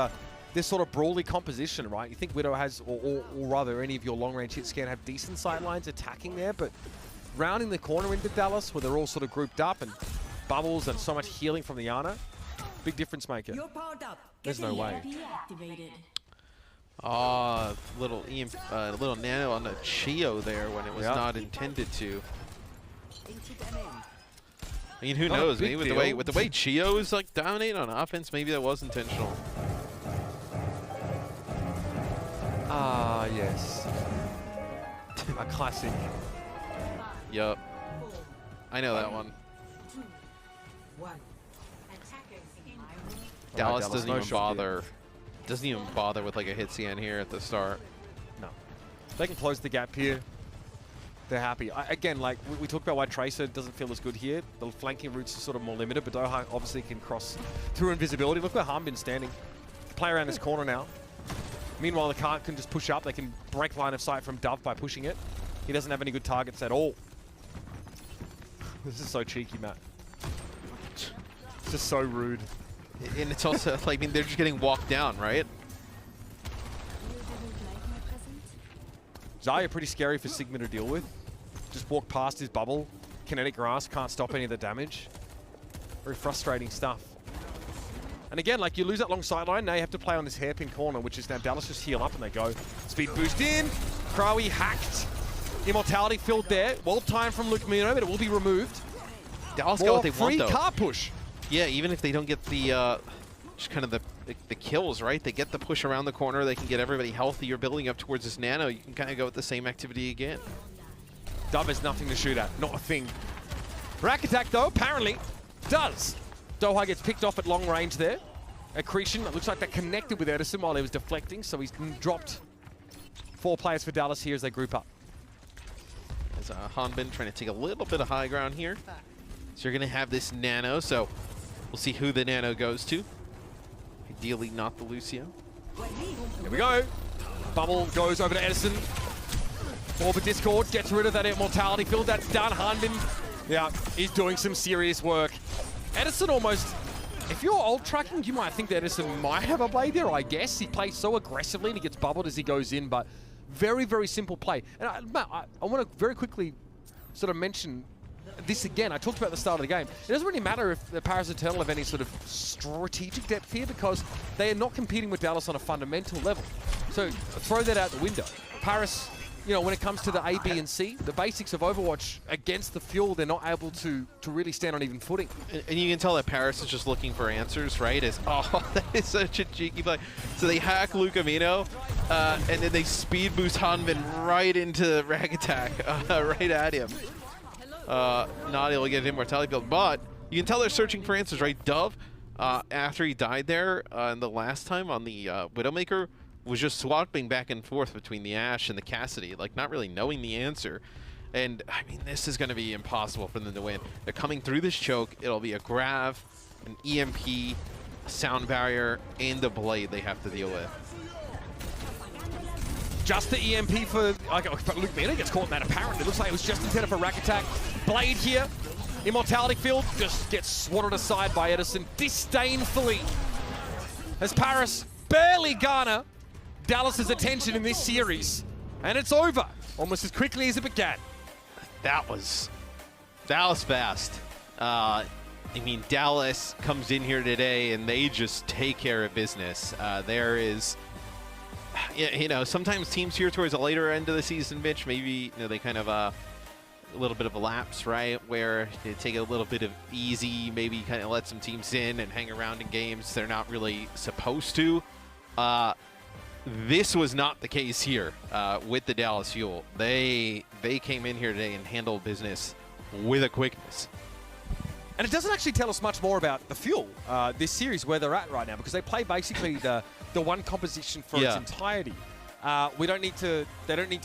this sort of brawly composition, right? You think Widow has, or rather any of your long-range hit scan have decent sidelines attacking there, but rounding the corner into Dallas where they're all sort of grouped up and bubbles and so much healing from the Ana, big difference maker. There's no way. Little little nano on the Chio there when it was not intended to. I mean, who knows? Maybe with the way Chio is like dominating on offense, maybe that was intentional. Ah, yes. A classic. Yup. I know that one. Dallas doesn't even bother. Doesn't even bother with like a hit CN here at the start. No. They can close the gap here. They're happy. Again, like we talked about why Tracer doesn't feel as good here. The flanking routes are sort of more limited, but Doha obviously can cross through invisibility. Look where Harbin's standing. Play around this corner now. Meanwhile, the cart can just push up. They can break line of sight from Dove by pushing it. He doesn't have any good targets at all. This is so cheeky, Matt. It's just so rude. And it's also, like, I mean, they're just getting walked down, right? Zarya pretty scary for Sigma to deal with. Just walk past his bubble. Kinetic grass, can't stop any of the damage. Very frustrating stuff. And again, like, you lose that long sideline, now you have to play on this hairpin corner, which is now Dallas just heal up and they go. Speed boost in. Krawi hacked. Immortality filled there. Well timed from Lukmino, but it will be removed. Dallas got what they want, though. Free car push. Yeah, even if they don't get the, just kind of the kills, right? They get the push around the corner. They can get everybody healthy. You're building up towards this nano. You can kind of go with the same activity again. Dove has nothing to shoot at. Not a thing. Rack attack, though, apparently does. Doha gets picked off at long range there. Accretion, it looks like that connected with Edison while he was deflecting, so he's dropped 4 players for Dallas here as they group up. As Hanbin trying to take a little bit of high ground here. So you're going to have this nano, so we'll see who the nano goes to. Ideally not the Lucio. Here we go. Bubble goes over to Edison. Orbit Discord gets rid of that immortality field. That's done. Hanbin, yeah, he's doing some serious work. Edison almost, if you're old tracking, you might think that Edison might have a blade there, I guess. He plays so aggressively and he gets bubbled as he goes in, but very, very simple play. And Matt, I want to very quickly sort of mention this again. I talked about the start of the game. It doesn't really matter if the Paris Eternal have any sort of strategic depth here because they are not competing with Dallas on a fundamental level. So throw that out the window. Paris, you know, when it comes to the A, B, and C, the basics of Overwatch against the Fuel, they're not able to really stand on even footing. And you can tell that Paris is just looking for answers, right? Oh, that is such a cheeky play. So they hack Lucamino, and then they speed boost Hanbin right into Rag Attack, right at him. Not able to get an immortality build, but you can tell they're searching for answers, right? Dove, after he died there in the last time on the Widowmaker, was just swapping back and forth between the Ashe and the Cassidy, like not really knowing the answer. And I mean, this is going to be impossible for them to win. They're coming through this choke. It'll be a Grav, an EMP, a sound barrier, and a blade they have to deal with. Just the EMP for Luke Mena gets caught in that apparently. It looks like it was just intended for Rack Attack. Blade here. Immortality field just gets swatted aside by Edison disdainfully. As Paris barely garner Dallas's attention in this series. And it's over almost as quickly as it began. That was fast. I mean, Dallas comes in here today and they just take care of business. There is, you know, sometimes teams here towards the later end of the season, Mitch, maybe, you know, they kind of a little bit of a lapse, right? Where they take a little bit of easy, maybe kind of let some teams in and hang around in games they're not really supposed to. This was not the case here with the Dallas Fuel. They came in here today and handled business with a quickness. And it doesn't actually tell us much more about the Fuel, this series, where they're at right now, because they play basically the one composition for its entirety. They don't need to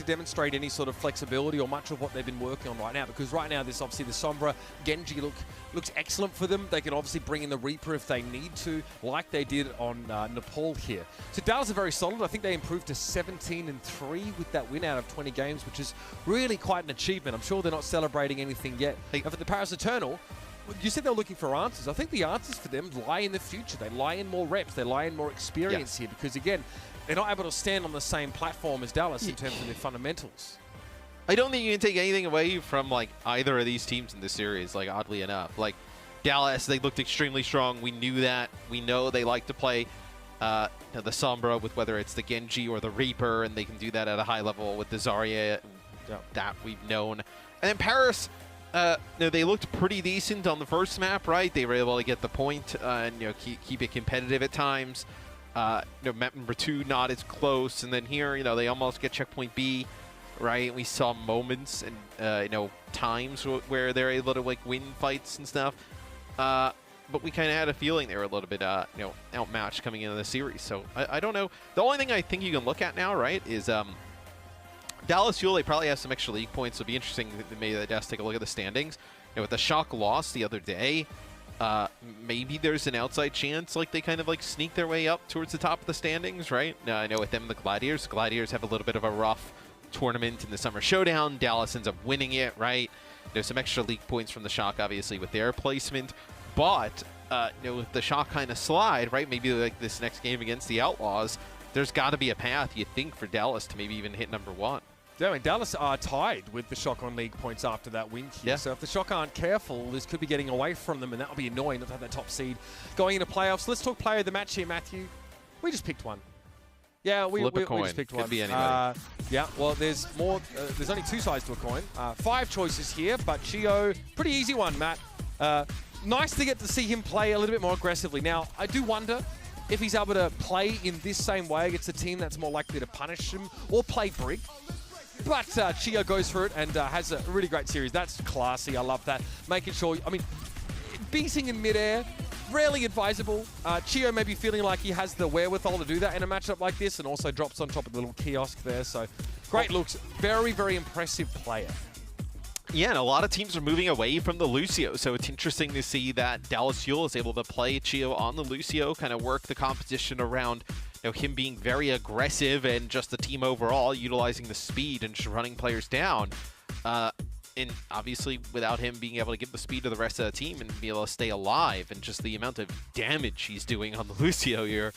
demonstrate any sort of flexibility or much of what they've been working on right now, because right now this obviously the Sombra Genji looks excellent for them. They can obviously bring in the Reaper if they need to, like they did on Nepal here. So Dallas are very solid. I think they improved to 17-3 with that win out of 20 games, which is really quite an achievement. I'm sure they're not celebrating anything yet. And for the Paris Eternal, you said they were looking for answers. I think the answers for them lie in the future. They lie in more reps. They lie in more experience here because, again, they're not able to stand on the same platform as Dallas in terms of their fundamentals. I don't think you can take anything away from like either of these teams in this series, like oddly enough. Like Dallas, they looked extremely strong. We knew that. We know they like to play the Sombra with whether it's the Genji or the Reaper, and they can do that at a high level with the Zarya that we've known. And then Paris, they looked pretty decent on the first map, right? They were able to get the point and keep it competitive at times. Map number 2 not as close, and then here they almost get checkpoint B. Right, we saw moments and times where they're able to like win fights and stuff, but we kind of had a feeling they were a little bit outmatched coming into the series. So I don't know. The only thing I think you can look at now, right, is Dallas Fuel. They probably have some extra league points. So it'll be interesting. Maybe the desk take a look at the standings. With the Shock loss the other day, maybe there's an outside chance like they kind of like sneak their way up towards the top of the standings, right? I know with them and the Gladiators have a little bit of a rough tournament in the Summer Showdown. Dallas ends up winning it, right? There's some extra league points from the Shock, obviously, with their placement. But, with the Shock kind of slide, right? Maybe like this next game against the Outlaws, there's got to be a path, you think, for Dallas to maybe even hit number 1. Yeah, I mean, Dallas are tied with the Shock on league points after that win here. Yeah. So if the Shock aren't careful, this could be getting away from them, and that'll be annoying not to have that top seed going into playoffs. Let's talk player of the match here, Matthew. We just picked one. Yeah, we just picked one. Could be anybody. Yeah, well, there's more. There's only 2 sides to a coin. 5 choices here, but Chio, pretty easy one, Matt. Nice to get to see him play a little bit more aggressively. Now, I do wonder if he's able to play in this same way against a team that's more likely to punish him or play Brig. But Chio goes for it and has a really great series. That's classy. I love that. Making sure, I mean, beating in midair, rarely advisable. Chio may be feeling like he has the wherewithal to do that in a matchup like this, and also drops on top of the little kiosk there. So great looks. Very, very impressive player. Yeah, and a lot of teams are moving away from the Lucio, so it's interesting to see that Dallas Fuel is able to play Chio on the Lucio, kind of work the competition around him being very aggressive and just the team overall utilizing the speed and just running players down. And obviously, without him being able to give the speed to the rest of the team and be able to stay alive, and just the amount of damage he's doing on the Lucio here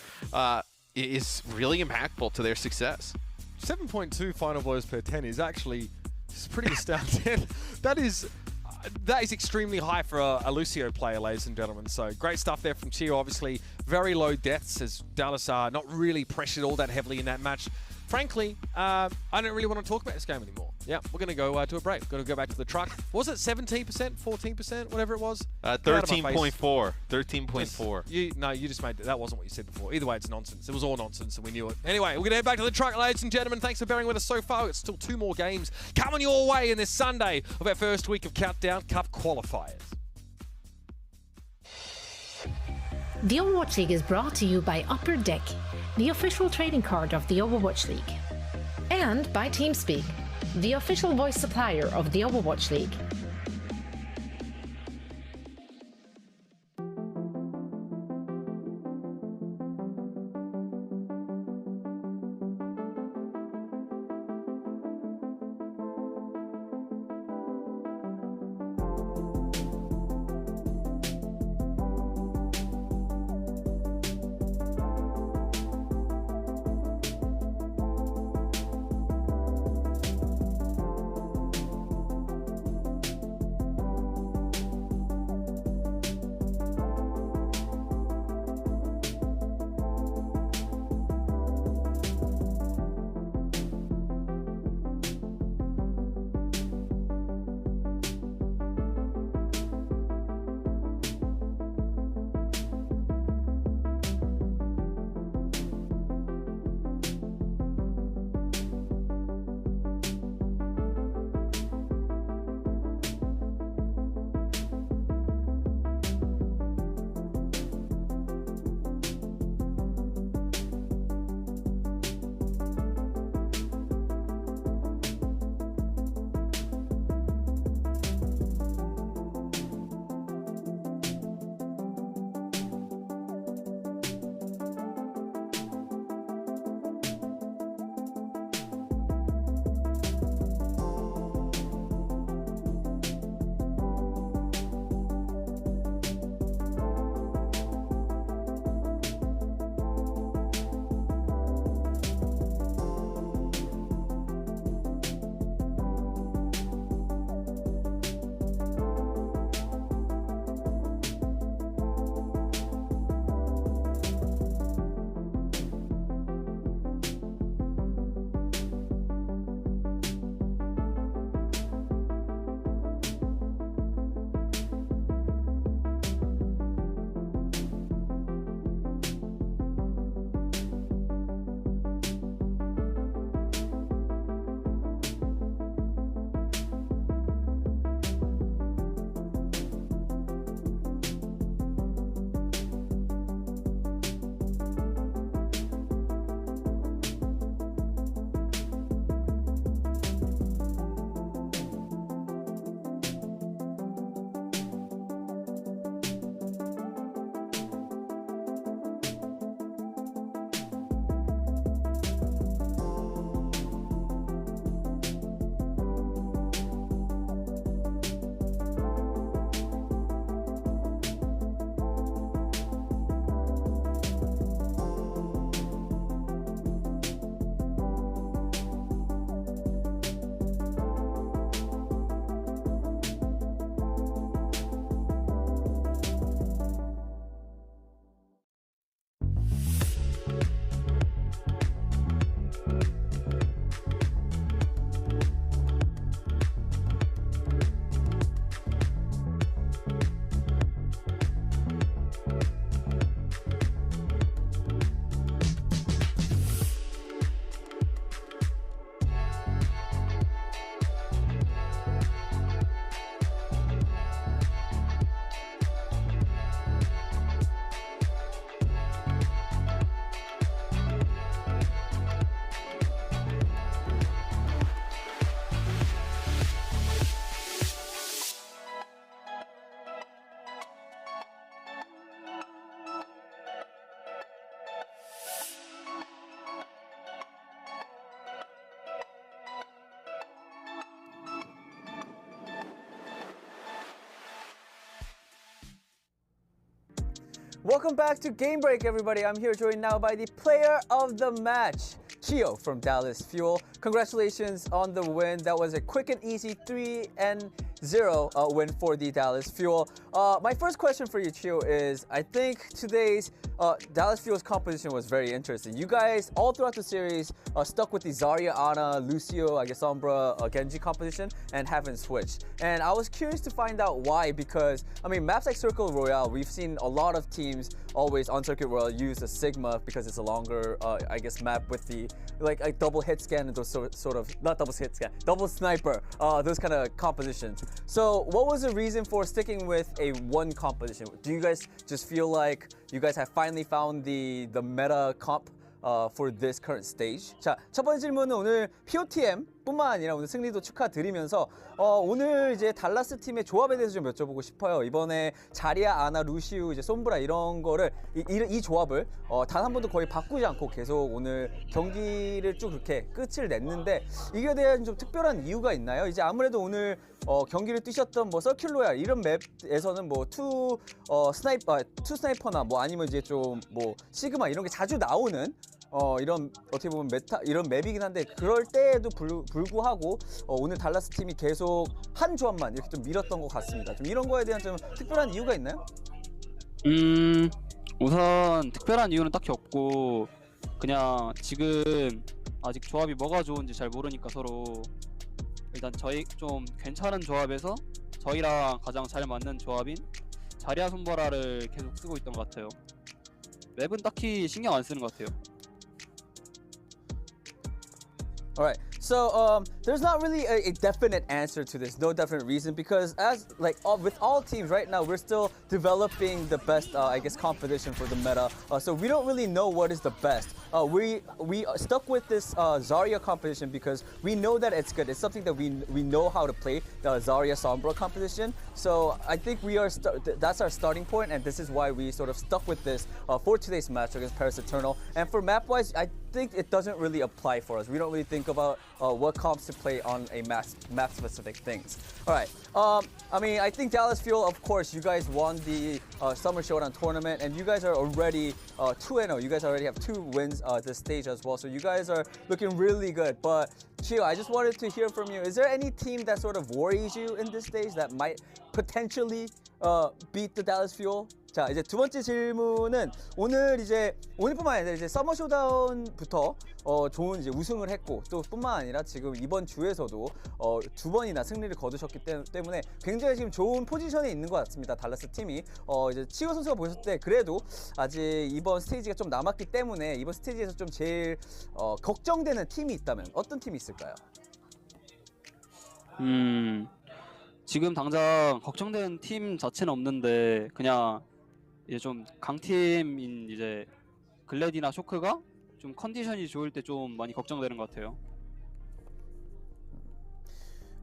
is really impactful to their success. 7.2 final blows per 10 is actually pretty astounding. That is extremely high for a Lucio player, ladies and gentlemen. So great stuff there from Chio. Obviously, very low deaths as Dallas are not really pressured all that heavily in that match. Frankly, I don't really want to talk about this game anymore. Yeah, we're going to go to a break. We're going to go back to the truck. Was it 17%, 14%, whatever it was? 13.4. 13.4. No, you just made that. That wasn't what you said before. Either way, it's nonsense. It was all nonsense, and we knew it. Anyway, we're going to head back to the truck, ladies and gentlemen. Thanks for bearing with us so far. It's still 2 more games coming your way in this Sunday of our first week of Countdown Cup qualifiers. The Overwatch League is brought to you by Upper Deck, the official trading card of the Overwatch League. And by TeamSpeak, the official voice supplier of the Overwatch League. Welcome back to Game Break, everybody. I'm here joined now by the player of the match, Chio from Dallas Fuel. Congratulations on the win. That was a quick and easy 3-0 win for the Dallas Fuel. My first question for you, Chio, is I think today's Dallas Fuel's composition was very interesting. You guys, all throughout the series, stuck with the Zarya, Ana, Lucio, I guess Sombra, Genji composition and haven't switched. And I was curious to find out why, because, I mean, maps like Circle Royale, we've seen a lot of teams always on Circuit Royale use a Sigma because it's a longer, I guess, map with the, like double hit scan and those sort of, not double hit scan, double sniper, those kind of compositions. So what was the reason for sticking with a one composition? Do you guys just feel like you guys have finally found the meta comp for this current stage? 자, 첫 번째 질문은 오늘 POTM 뿐만 아니라 오늘 승리도 축하드리면서 오늘 이제 달라스 팀의 조합에 대해서 좀 여쭤보고 싶어요. 이번에 자리아, 아나, 루시우, 이제 솜브라 이런 거를 이 조합을 단 한 번도 거의 바꾸지 않고 계속 오늘 경기를 쭉 이렇게 끝을 냈는데 이게 대한 좀 특별한 이유가 있나요? 이제 아무래도 오늘 경기를 뛰셨던 뭐 서큘로얄 이런 맵에서는 뭐 투 스나이퍼나 뭐 아니면 이제 좀 뭐 시그마 이런 게 자주 나오는 이런 어떻게 보면 메타 이런 맵이긴 한데 그럴 때에도 불구하고 오늘 달라스 팀이 계속 한 조합만 이렇게 좀 밀었던 것 같습니다. 좀 이런 거에 대한 좀 특별한 이유가 있나요? 우선 특별한 이유는 딱히 없고 그냥 지금 아직 조합이 뭐가 좋은지 잘 모르니까 서로 일단 저희 좀 괜찮은 조합에서 저희랑 가장 잘 맞는 조합인 자리아 손보라를 계속 쓰고 있던 것 같아요. 맵은 딱히 신경 안 쓰는 것 같아요. All right. So there's not really a definite answer to this, no definite reason, because as like with all teams right now, we're still developing the best, I guess, composition for the meta. So we don't really know what is the best. We stuck with this Zarya composition because we know that it's good. It's something that we know how to play, the Zarya Sombra composition. So I think we are that's our starting point, and this is why we sort of stuck with this for today's match against Paris Eternal. And for map-wise, I think it doesn't really apply for us. We don't really think about what comps to play on a map-specific things. All right. I mean, I think Dallas Fuel, of course, you guys won the Summer Showdown tournament, and you guys are already 2-0. You guys already have 2 wins this stage as well. So you guys are looking really good. But Chio, I just wanted to hear from you. Is there any team that sort of worries you in this stage that might potentially beat the Dallas Fuel? 자, 이제 두 번째 질문은 오늘뿐만 아니라 이제 서머 쇼다운부터 좋은 이제 우승을 했고 또 뿐만 아니라 지금 이번 주에서도 2번이나 승리를 거두셨기 때문에 굉장히 지금 좋은 포지션에 있는 것 같습니다. 달라스 팀이 이제 치오 선수가 보셨을 때 그래도 아직 이번 스테이지가 좀 남았기 때문에 이번 스테이지에서 좀 제일 걱정되는 팀이 있다면 어떤 팀이 있을까요? 지금 당장 걱정되는 팀 자체는 없는데 그냥 이제 좀 강팀인 이제 글래디나 쇼크가 좀 컨디션이 좋을 때 좀 많이 걱정되는 것 같아요.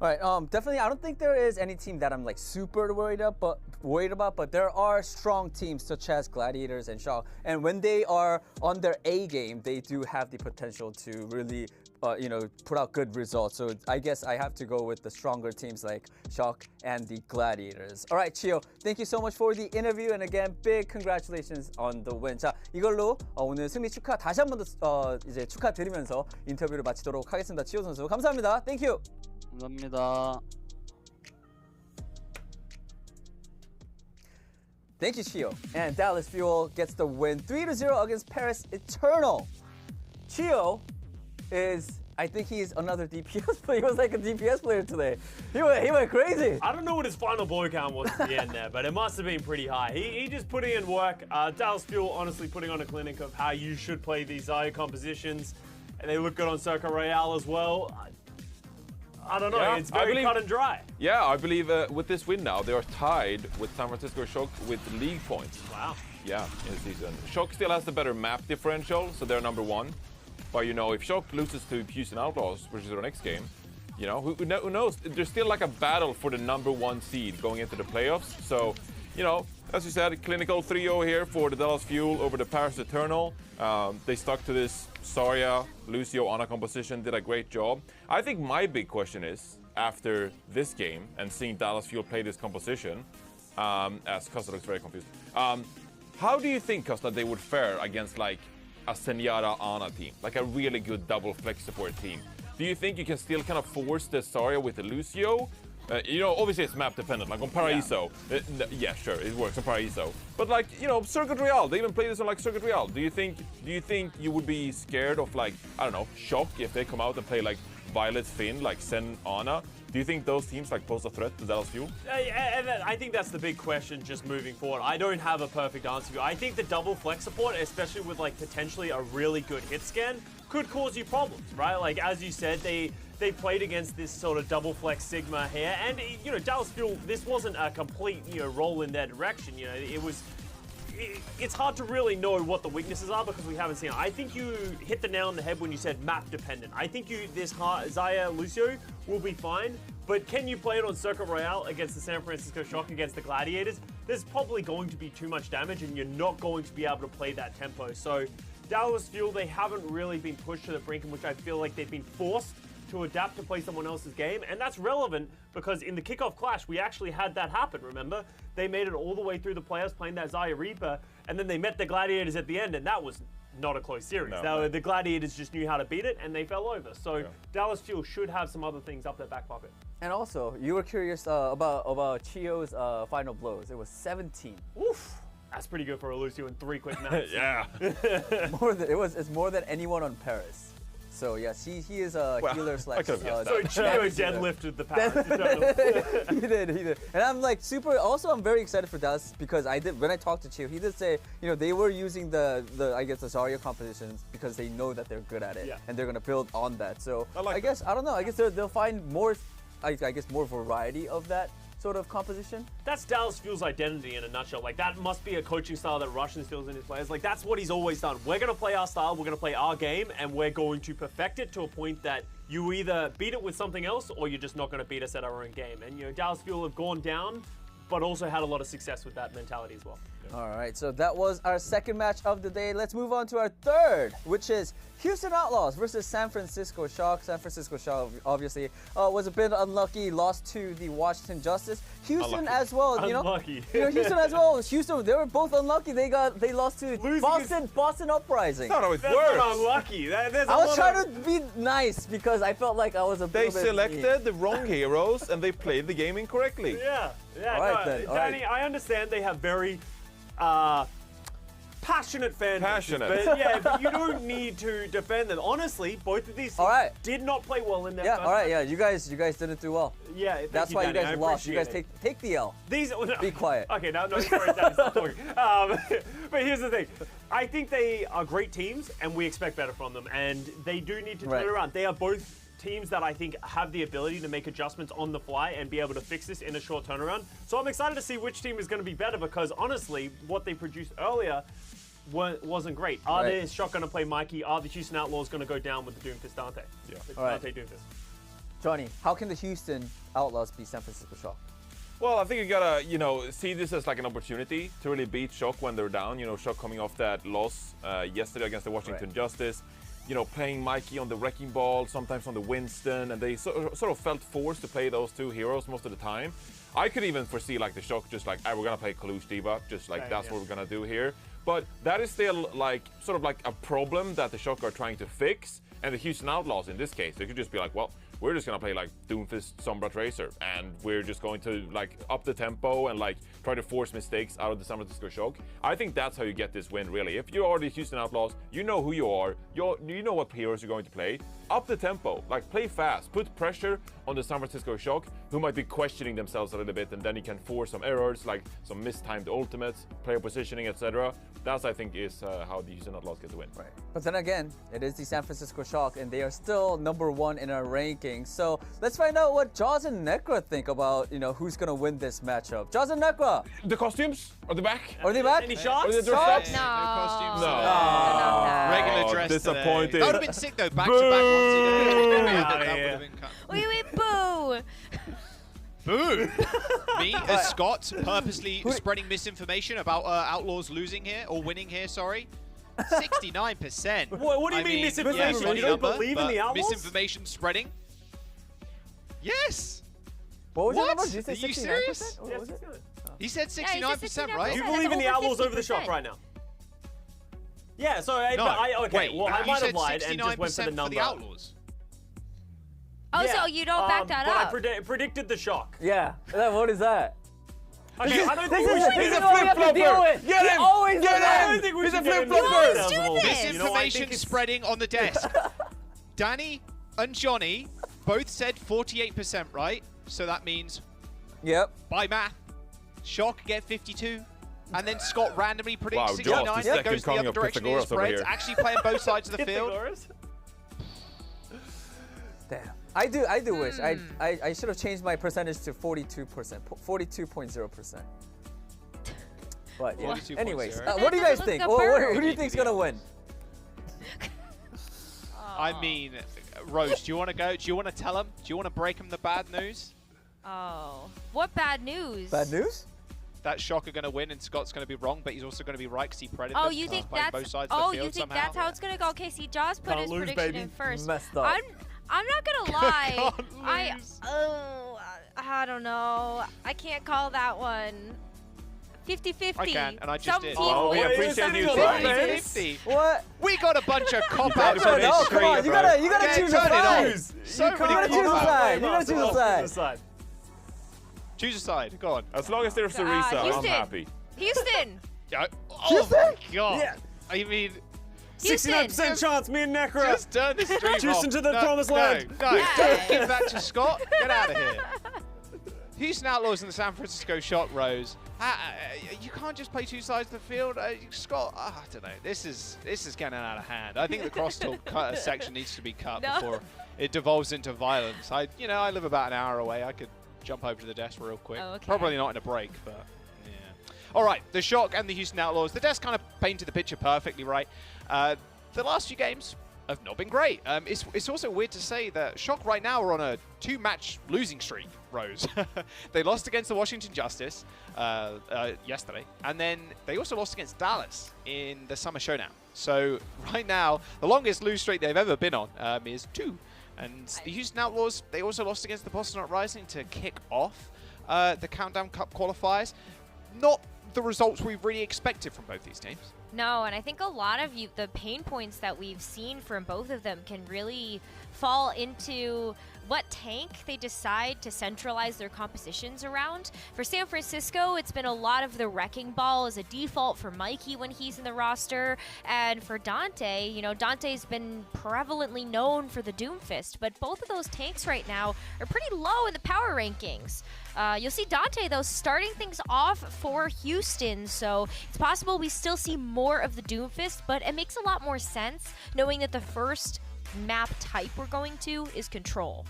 All right, definitely. I don't think there is any team that I'm like super worried about, but there are strong teams such as Gladiators and Shock, and when they are on their A game, they do have the potential to really, put out good results. So I guess I have to go with the stronger teams like Shock and the Gladiators. All right, Chio, thank you so much for the interview, and again, big congratulations on the win. 자, 이걸로 오늘 승리 다시 한 번 더 이제 축하드리면서 인터뷰를 마치도록 하겠습니다. 치오 선수, 감사합니다. Thank you. 감사합니다. Thank you, Chio. And Dallas Fuel gets the win 3-0 against Paris Eternal. Chio I think he's another DPS player. He was like a DPS player today. He went crazy. I don't know what his final blow count was at the end there, but it must have been pretty high. He just put in work. Dallas Fuel honestly putting on a clinic of how you should play these Zarya compositions. And they look good on Circle Royale as well. I don't know, yeah, it's very cut and dry. Yeah, I believe with this win now, they are tied with San Francisco Shock with league points. Wow. Yeah, in the season. Shock still has the better map differential, so they're number 1. But, if Shock loses to Houston Outlaws, which is their next game, who knows? There's still like a battle for the number 1 seed going into the playoffs. So, as you said, clinical 3-0 here for the Dallas Fuel over the Paris Eternal. They stuck to this Zarya, Lucio, Ana composition, did a great job. I think my big question is, after this game and seeing Dallas Fuel play this composition, as Costa looks very confused, How do you think, Costa, they would fare against like a Zenyatta Ana team, like a really good double flex support team? Do you think you can still kind of force the Zarya with the Lucio? You know, obviously it's map dependent, like on Paraíso. Yeah, sure, it works on Paraíso. But like, you know, Circuit Real, they even play this on like Circuit Real. Do you think you would be scared of like, I don't know, Shock if they come out and play like Violet Finn, like Zen Ana? Do you think those teams like pose a threat to Dallas Fuel? I think that's the big question just moving forward. I don't have a perfect answer for you. I think the double flex support, especially with like potentially a really good hit scan, could cause you problems, right? Like as you said, they played against this sort of double flex Sigma here, and you know, Dallas Fuel, this wasn't a complete, you know, roll in their direction. You know, it's hard to really know what the weaknesses are because we haven't seen it. I think you hit the nail on the head when you said map dependent. I think this Zarya Lucio will be fine, but can you play it on Circuit Royale against the San Francisco Shock, against the Gladiators? There's probably going to be too much damage and you're not going to be able to play that tempo. So Dallas Fuel, they haven't really been pushed to the brink in which I feel like they've been forced to adapt to play someone else's game, and that's relevant because in the kickoff clash we actually had that happen. Remember, they made it all the way through the playoffs playing that Zarya Reaper, and then they met the Gladiators at the end, and that was not a close series. The Gladiators just knew how to beat it, and they fell over. So Dallas Fuel should have some other things up their back pocket. And also, you were curious about Chio's final blows. It was 17. Oof. That's pretty good for a Lucio in 3 quick maps. Yeah. It's more than anyone on Paris. So yes, he is a healer slash. So Chio deadlifted the power. He did. And I'm like I'm very excited for Dallas because when I talked to Chio, he did say, you know, they were using the I guess the Zarya compositions because they know that they're good at it and they're gonna build on that. So I guess I don't know. I guess they'll find more, I guess more variety of that sort of composition. That's Dallas Fuel's identity in a nutshell. Like that must be a coaching style that Rush instills in his players. Like that's what he's always done. We're gonna play our style, we're gonna play our game, and we're going to perfect it to a point that you either beat it with something else or you're just not gonna beat us at our own game. And you know, Dallas Fuel have gone down, but also had a lot of success with that mentality as well. All right, so that was our second match of the day. Let's move on to our third, which is Houston Outlaws versus San Francisco Shock. San Francisco Shock obviously was a bit unlucky, lost to the Washington Justice. Houston as well, you know, Houston as well. Houston, they were both unlucky. They lost to Boston Uprising. That's not how it That's works. not unlucky. I was trying to be nice because I felt like I was a bit. They selected the wrong heroes and they played the game incorrectly. Yeah. All right, then. Danny, I understand they have very passionate fan bases, but you don't need to defend them. Honestly, both of these teams did not play well in their first match. You guys didn't do well. Yeah, that's why you guys lost. You guys take the L. Be quiet. Okay, now sorry, Danny, stop talking. But here's the thing. I think they are great teams, and we expect better from them, and they do need to turn it around. They are both teams that I think have the ability to make adjustments on the fly and be able to fix this in a short turnaround. So I'm excited to see which team is going to be better because honestly, what they produced earlier wasn't great. Are the Shock going to play Mikey? Are the Houston Outlaws going to go down with the Doomfist Dante? Yeah. Dante Doomfist. Johnny, how can the Houston Outlaws beat San Francisco Shock? Well, I think you gotta, you know, see this as like an opportunity to really beat Shock when they're down. You know, Shock coming off that loss yesterday against the Washington Justice. You know, playing Mikey on the Wrecking Ball, sometimes on the Winston, and they sort of felt forced to play those two heroes most of the time. I could even foresee like the Shock just like, hey, we're gonna play Kalush Diva, just like that's what we're gonna do here. But that is still like sort of like a problem that the Shock are trying to fix, and the Houston Outlaws in this case, they could just be like, well, we're just gonna play like Doomfist, Sombra Tracer, and we're just going to like up the tempo and like try to force mistakes out of the San Francisco Shock. I think that's how you get this win, really. If you are the Houston Outlaws, you know who you are, you know what heroes you're going to play. Up the tempo, like play fast, put pressure on the San Francisco Shock, who might be questioning themselves a little bit, and then you can force some errors, like some mistimed ultimates, player positioning, etc. That's, I think, is how the Houston Outlaws get the win. Right. But then again, it is the San Francisco Shock, and they are still #1 in our rankings. So let's find out what Jaws and Necra think about, you know, who's gonna win this matchup. Jaws and Necra. The costumes are they back? Are they back? Any shots? Are they dressed up? No costumes. No. Regular dress. Disappointed. Today. That would have been sick though. Back to back once. Wait, boo! Boo! Me as Scott purposely spreading misinformation about Outlaws losing here or winning here. Sorry. 69%. What do you mean misinformation? Yeah, you don't believe in the Outlaws? Misinformation spreading? Yes. What was your number? What? Did you say Are you 69%? serious? What was it? He said Yeah, he 69%, said 69%. right? Do you That's believe in the over Outlaws over the 50%. Shock right now? Yeah, so okay, Wait, well, I you might said have lied and just went for the 69% number. for the Outlaws. Oh, Yeah, so you don't back that but up? I predicted the Shock. Yeah. What is that? Okay, I don't think This we is should. this is what we have to deal with. Get He him! always Get does him! that. I don't think we He's a should get into flip-flopper. the details of all This this. This You know, I think information it's- spreading on the desk. Danny and Johnny both said 48%, right? So that means, Yep. by math, Shock get 52. And then Scott randomly predicts Wow, Josh, 69. the It second goes the coming other of direction. Pythagoras His over spreads here. actually playing both sides of the field. Pythagoras? Damn. I do wish. I should have changed my percentage to 42%. 42.0%. But yeah. 42.0. Anyways, That what do you guys doesn't think? look so Who do bird. you think's gonna win? I mean, Rose, do you want to go? Do you want to tell him? Do you want to break him the bad news? Oh, what bad news? Bad news? That Shock are going to win and Scott's going to be wrong, but he's also going to be right because he predicted Oh, them, you 'cause think he's playing that's? both sides Oh, of the field you think somehow. that's how it's gonna go? Okay, see, Jaws put Can't his lose, prediction baby. in first. Messed up. I'm not gonna lie. Can't lose. I don't know. I can't call that one. 50-50. I can, and I just Some did. team Oh, we wins, appreciate some you team trying. loses. 50. What? We got a bunch of cop-outs on No, this come on, street. you gotta Yeah, choose a turn it side. on. So You many gotta choose a cop-outs. side. You gotta choose a Choose a side. Choose a side. Go on. As long as there's Teresa, I'm Houston. happy. Houston. Oh Houston? my God. Yeah. I mean, 69% chance, me and Necro. just turn the stream Houston off. to the promised land. No, Yeah. don't give that to Scott. Get out of here. Houston Outlaws and the San Francisco Shock, Rose. You can't just play two sides of the field. Scott, I don't know. This is getting out of hand. I think the crosstalk section needs to be cut No. before it devolves into violence. I live about an hour away. I could jump over to the desk real quick. Oh, okay. Probably not in a break, but yeah. All right, the Shock and the Houston Outlaws. The desk kind of painted the picture perfectly, right? The last few games have not been great. It's also weird to say that Shock right now are on a 2-match losing streak, Rose. They lost against the Washington Justice yesterday, and then they also lost against Dallas in the Summer Showdown. So right now, the longest lose streak they've ever been on is 2. And the Houston Outlaws, they also lost against the Boston Uprising to kick off the Countdown Cup qualifiers. Not the results we really expected from both these teams. No, and I think a lot of the pain points that we've seen from both of them can really fall into what tank they decide to centralize their compositions around. For San Francisco, it's been a lot of the Wrecking Ball as a default for Mikey when he's in the roster. And for Dante, Dante's been prevalently known for the Doomfist, but both of those tanks right now are pretty low in the power rankings. You'll see Dante, though, starting things off for Houston, so it's possible we still see more of the Doomfist, but it makes a lot more sense knowing that the first map type we're going to is Control.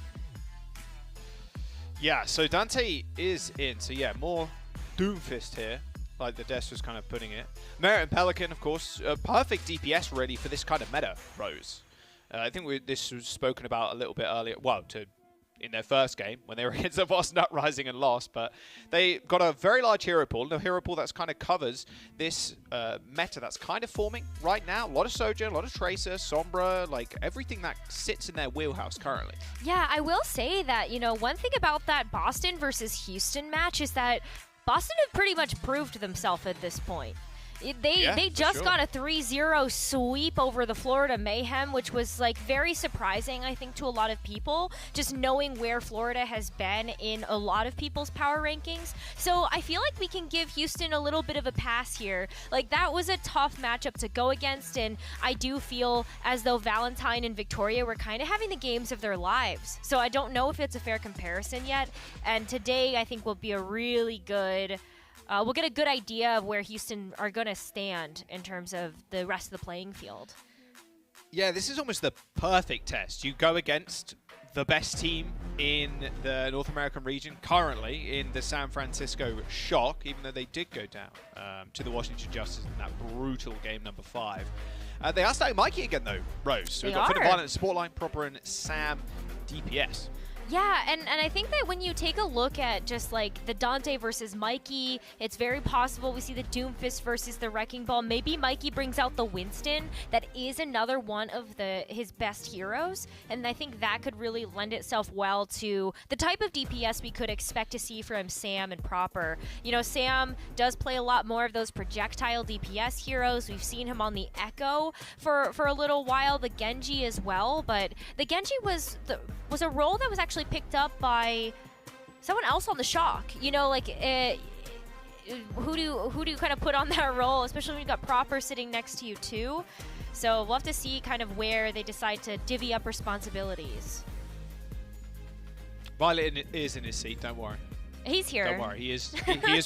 Yeah, so Dante is in. So yeah, more Doomfist here, like the desk was kind of putting it. Merit and Pelican, of course, perfect DPS ready for this kind of meta, Rose. I think this was spoken about a little bit earlier, in their first game when they were against the Boston Uprising and lost, but they got a very large hero pool, a hero pool that's kind of covers this meta that's kind of forming right now. A lot of Sojourn, a lot of Tracer, Sombra, like everything that sits in their wheelhouse currently. Yeah, I will say that, one thing about that Boston versus Houston match is that Boston have pretty much proved themselves at this point. They just got a 3-0 sweep over the Florida Mayhem, which was very surprising, I think, to a lot of people, just knowing where Florida has been in a lot of people's power rankings. So I feel like we can give Houston a little bit of a pass here. That was a tough matchup to go against, and I do feel as though Valentine and Victoria were kind of having the games of their lives. So I don't know if it's a fair comparison yet, and today I think will be a really good... we'll get a good idea of where Houston are going to stand in terms of the rest of the playing field. Yeah, this is almost the perfect test. You go against the best team in the North American region currently in the San Francisco Shock, even though they did go down to the Washington Justice in that brutal game number 5. They are starting Mikey again, though, Rose. So we've got Fit and Violent, Sportline, Proper, and Sam DPS. Yeah, and I think that when you take a look at just like the Dante versus Mikey, it's very possible we see the Doomfist versus the Wrecking Ball. Maybe Mikey brings out the Winston. That is another one of his best heroes, and I think that could really lend itself well to the type of DPS we could expect to see from Sam and Proper. You know, Sam does play a lot more of those projectile DPS heroes. We've seen him on the Echo for a little while, the Genji as well, but the Genji was a role that was actually picked up by someone else on the Shock. You know, like who do you kind of put on that role, especially when you got Proper sitting next to you too. So we'll have to see kind of where they decide to divvy up responsibilities. Violet is in his seat, don't worry. He's here. Don't worry, he is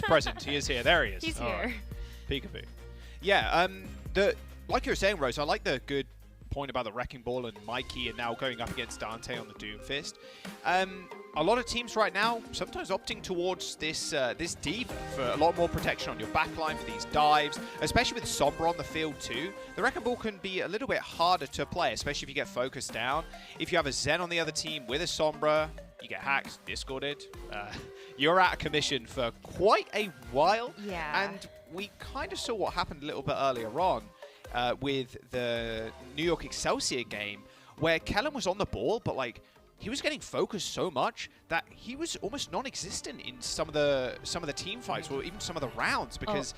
present. He is here. There he is. He's All here. Right. Peekaboo. Yeah, like you were saying, Rose, I like the good point about the Wrecking Ball and Mikey and now going up against Dante on the Doomfist. A lot of teams right now sometimes opting towards this D.Va for a lot more protection on your backline for these dives, especially with Sombra on the field too. The Wrecking Ball can be a little bit harder to play, especially if you get focused down. If you have a Zen on the other team with a Sombra, you get hacked, discorded. You're out of commission for quite a while. Yeah. And we kind of saw what happened a little bit earlier on with the New York Excelsior game, where Kellen was on the ball, but like he was getting focused so much that he was almost non-existent in some of the team fights or even some of the rounds, because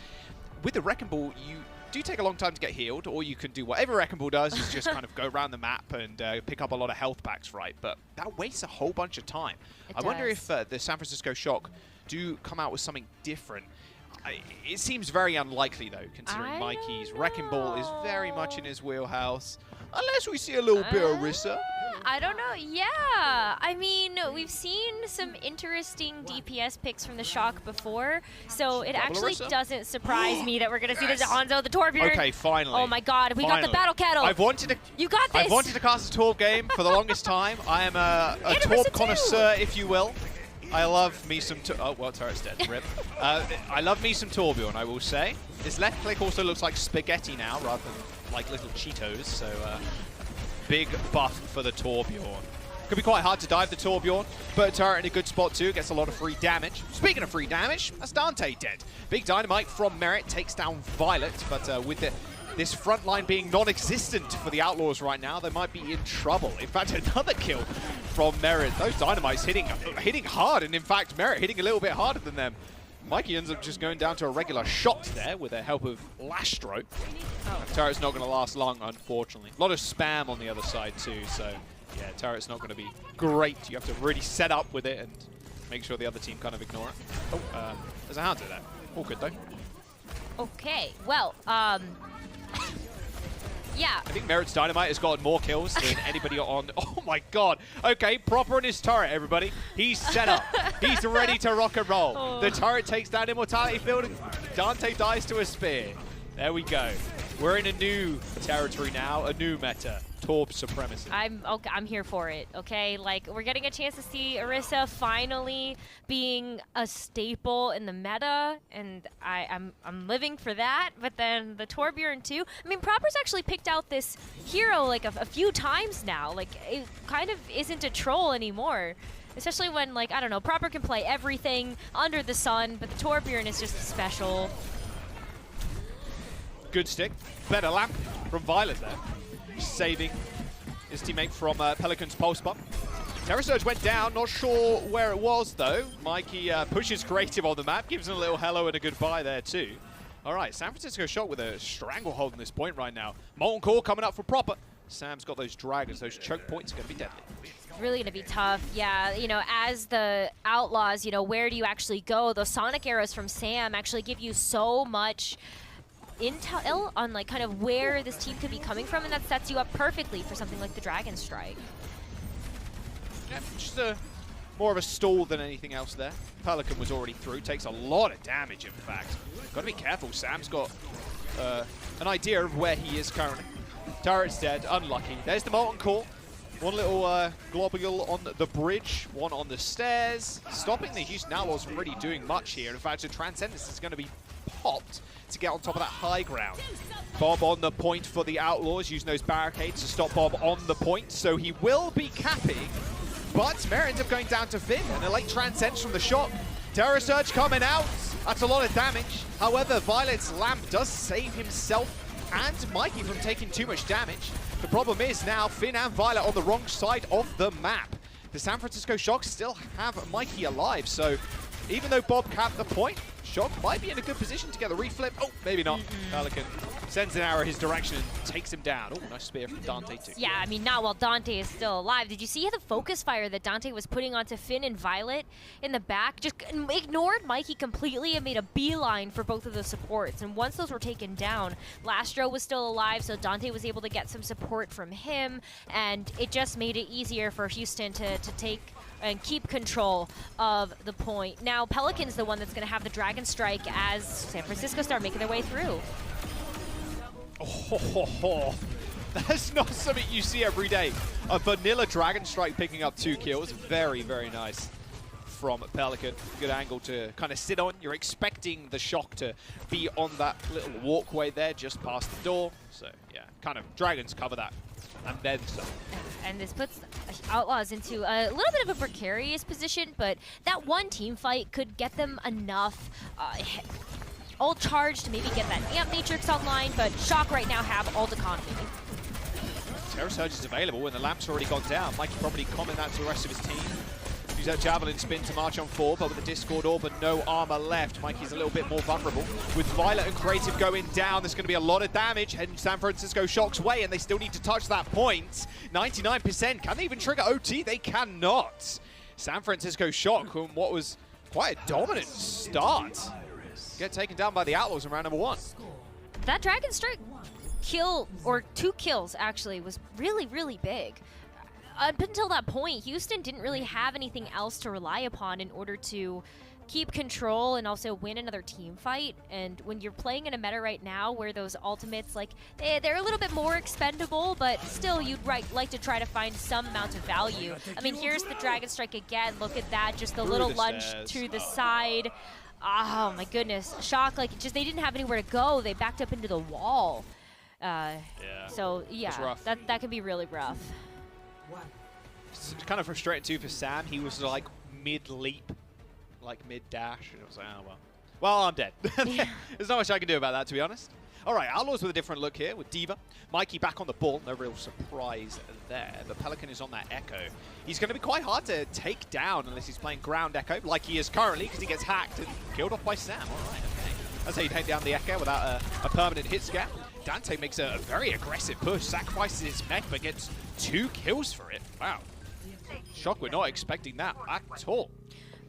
with the Wrecking Ball you do take a long time to get healed, or you can do whatever Wrecking Ball does, is just kind of go around the map and pick up a lot of health packs, right? But that wastes a whole bunch of time. I wonder if the San Francisco Shock do come out with something different. It seems very unlikely, though, considering Mikey's Wrecking Ball is very much in his wheelhouse. Unless we see a little bit of Orisa. I don't know. Yeah. I mean, we've seen some interesting DPS picks from the Shock before, so it actually doesn't surprise me that we're going to see the Hanzo, the Torbjorn. Okay, finally. Oh my god, we got the Battle Kettle. You got this. I've wanted to cast a Torb game for the longest time. I am a Torb connoisseur, if you will. I love me some... Oh, well, Turret's dead. Rip. I love me some Torbjorn, I will say. His left click also looks like spaghetti now, rather than like little Cheetos, so big buff for the Torbjorn. Could be quite hard to dive the Torbjorn, but Turret in a good spot too, gets a lot of free damage. Speaking of free damage, that's Dante dead. Big dynamite from Merit takes down Violet, but with this front line being non-existent for the Outlaws right now, they might be in trouble. In fact, another kill from Merit. Those dynamites hitting hard, and in fact, Merit hitting a little bit harder than them. Mikey ends up just going down to a regular shot there with the help of Lastro. Turret's not going to last long, unfortunately. A lot of spam on the other side too, so yeah, Turret's not going to be great. You have to really set up with it and make sure the other team kind of ignore it. Oh, there's a Hanzo there. All good though. Okay, well, yeah. I think Merit's Dynamite has gotten more kills than anybody on... Oh my god. Okay, Proper in his turret, everybody. He's set up. He's ready to rock and roll. Oh. The turret takes down Immortality Field and Dante dies to a spear. There we go. We're in a new territory now, a new meta. Torb supremacy. I'm here for it, okay? Like, we're getting a chance to see Orisa finally being a staple in the meta, and I'm living for that. But then the Torbjorn too. I mean, Proper's actually picked out this hero like a few times now. Like, it kind of isn't a troll anymore. Especially when, like, I don't know, Proper can play everything under the sun, but the Torbjorn is just special. Good stick. Better lamp from Violet there. Saving his teammate from Pelican's pulse bomb. Terror Surge went down, not sure where it was though. Mikey pushes creative on the map, gives him a little hello and a goodbye there too. Alright, San Francisco Shock with a stranglehold in this point right now. Molten Core coming up for Proper. Sam's got those dragons, those choke points are going to be deadly. Really gonna be tough. Yeah, you know, as the Outlaws, you know, where do you actually go? Those Sonic arrows from Sam actually give you so much intel on like kind of where this team could be coming from, and that sets you up perfectly for something like the Dragon Strike. Yeah, just more of a stall than anything else there. Pelican was already through, takes a lot of damage in fact. Got to be careful, Sam's got an idea of where he is currently. Turret's dead, unlucky. There's the Molten Core. One little globule on the bridge, one on the stairs. Stopping the Houston Outlaws from really doing much here. In fact, the Transcendence is going to be popped to get on top of that high ground. Bob on the point for the Outlaws, using those barricades to stop Bob on the point, so he will be capping, but Merit ends up going down to Finn, and a late transcends from the Shock. Terror Surge coming out. That's a lot of damage. However, Violet's Lamp does save himself and Mikey from taking too much damage. The problem is now Finn and Violet on the wrong side of the map. The San Francisco Shock still have Mikey alive, so even though Bob capped the point, Shock might be in a good position to get the reflip. Oh, maybe not. Pelican sends an arrow his direction and takes him down. Oh, nice spear from Dante too. Yeah, I mean, not while Dante is still alive. Did you see the focus fire that Dante was putting onto Finn and Violet in the back? Just ignored Mikey completely and made a beeline for both of those supports. And once those were taken down, Lastro was still alive, so Dante was able to get some support from him. And it just made it easier for Houston to take and keep control of the point. Now, Pelican's the one that's going to have the Dragon Strike as San Francisco start making their way through. Oh, that's not something you see every day. A vanilla Dragon Strike picking up 2 kills. Very, very nice from Pelican. Good angle to kind of sit on. You're expecting the Shock to be on that little walkway there just past the door. So, yeah, kind of Dragons cover that. And then some. And this puts Outlaws into a little bit of a precarious position, but that one team fight could get them enough ult charge to maybe get that Amp Matrix online, but Shock right now have ult economy. Terror Surge is available when the Lamp's already gone down. Mikey probably comment that to the rest of his team. Use that Javelin spin to march on forward, but with the Discord Orb and no armor left, Mikey's a little bit more vulnerable. With Violet and Creative going down, there's going to be a lot of damage heading San Francisco Shock's way, and they still need to touch that point. 99%. Can they even trigger OT? They cannot. San Francisco Shock, whom what was quite a dominant start, get taken down by the Outlaws in round number 1. That Dragon Strike kill, or 2 kills actually, was really, really big. Up until that point, Houston didn't really have anything else to rely upon in order to keep control and also win another team fight. And when you're playing in a meta right now where those ultimates, like, they're a little bit more expendable, but still you'd like to try to find some amount of value. I mean, here's the Dragon Strike again. Look at that, just the little lunge to the side. Oh my goodness. Shock, like, just they didn't have anywhere to go. They backed up into the wall. So yeah, that can be really rough. It's kind of frustrating too for Sam. He was like mid-leap, like mid-dash, and it was like, oh well, I'm dead. There's not much I can do about that, to be honest. All right, Outlaws with a different look here with D.Va. Mikey back on the ball, no real surprise there. But Pelican is on that Echo. He's going to be quite hard to take down unless he's playing ground Echo, like he is currently, because he gets hacked and killed off by Sam. All right, okay. That's how you take down the Echo without a permanent hit scan. Dante makes a very aggressive push, sacrifices his mech, but gets 2 kills for it. Wow. Shock, we're not expecting that at all.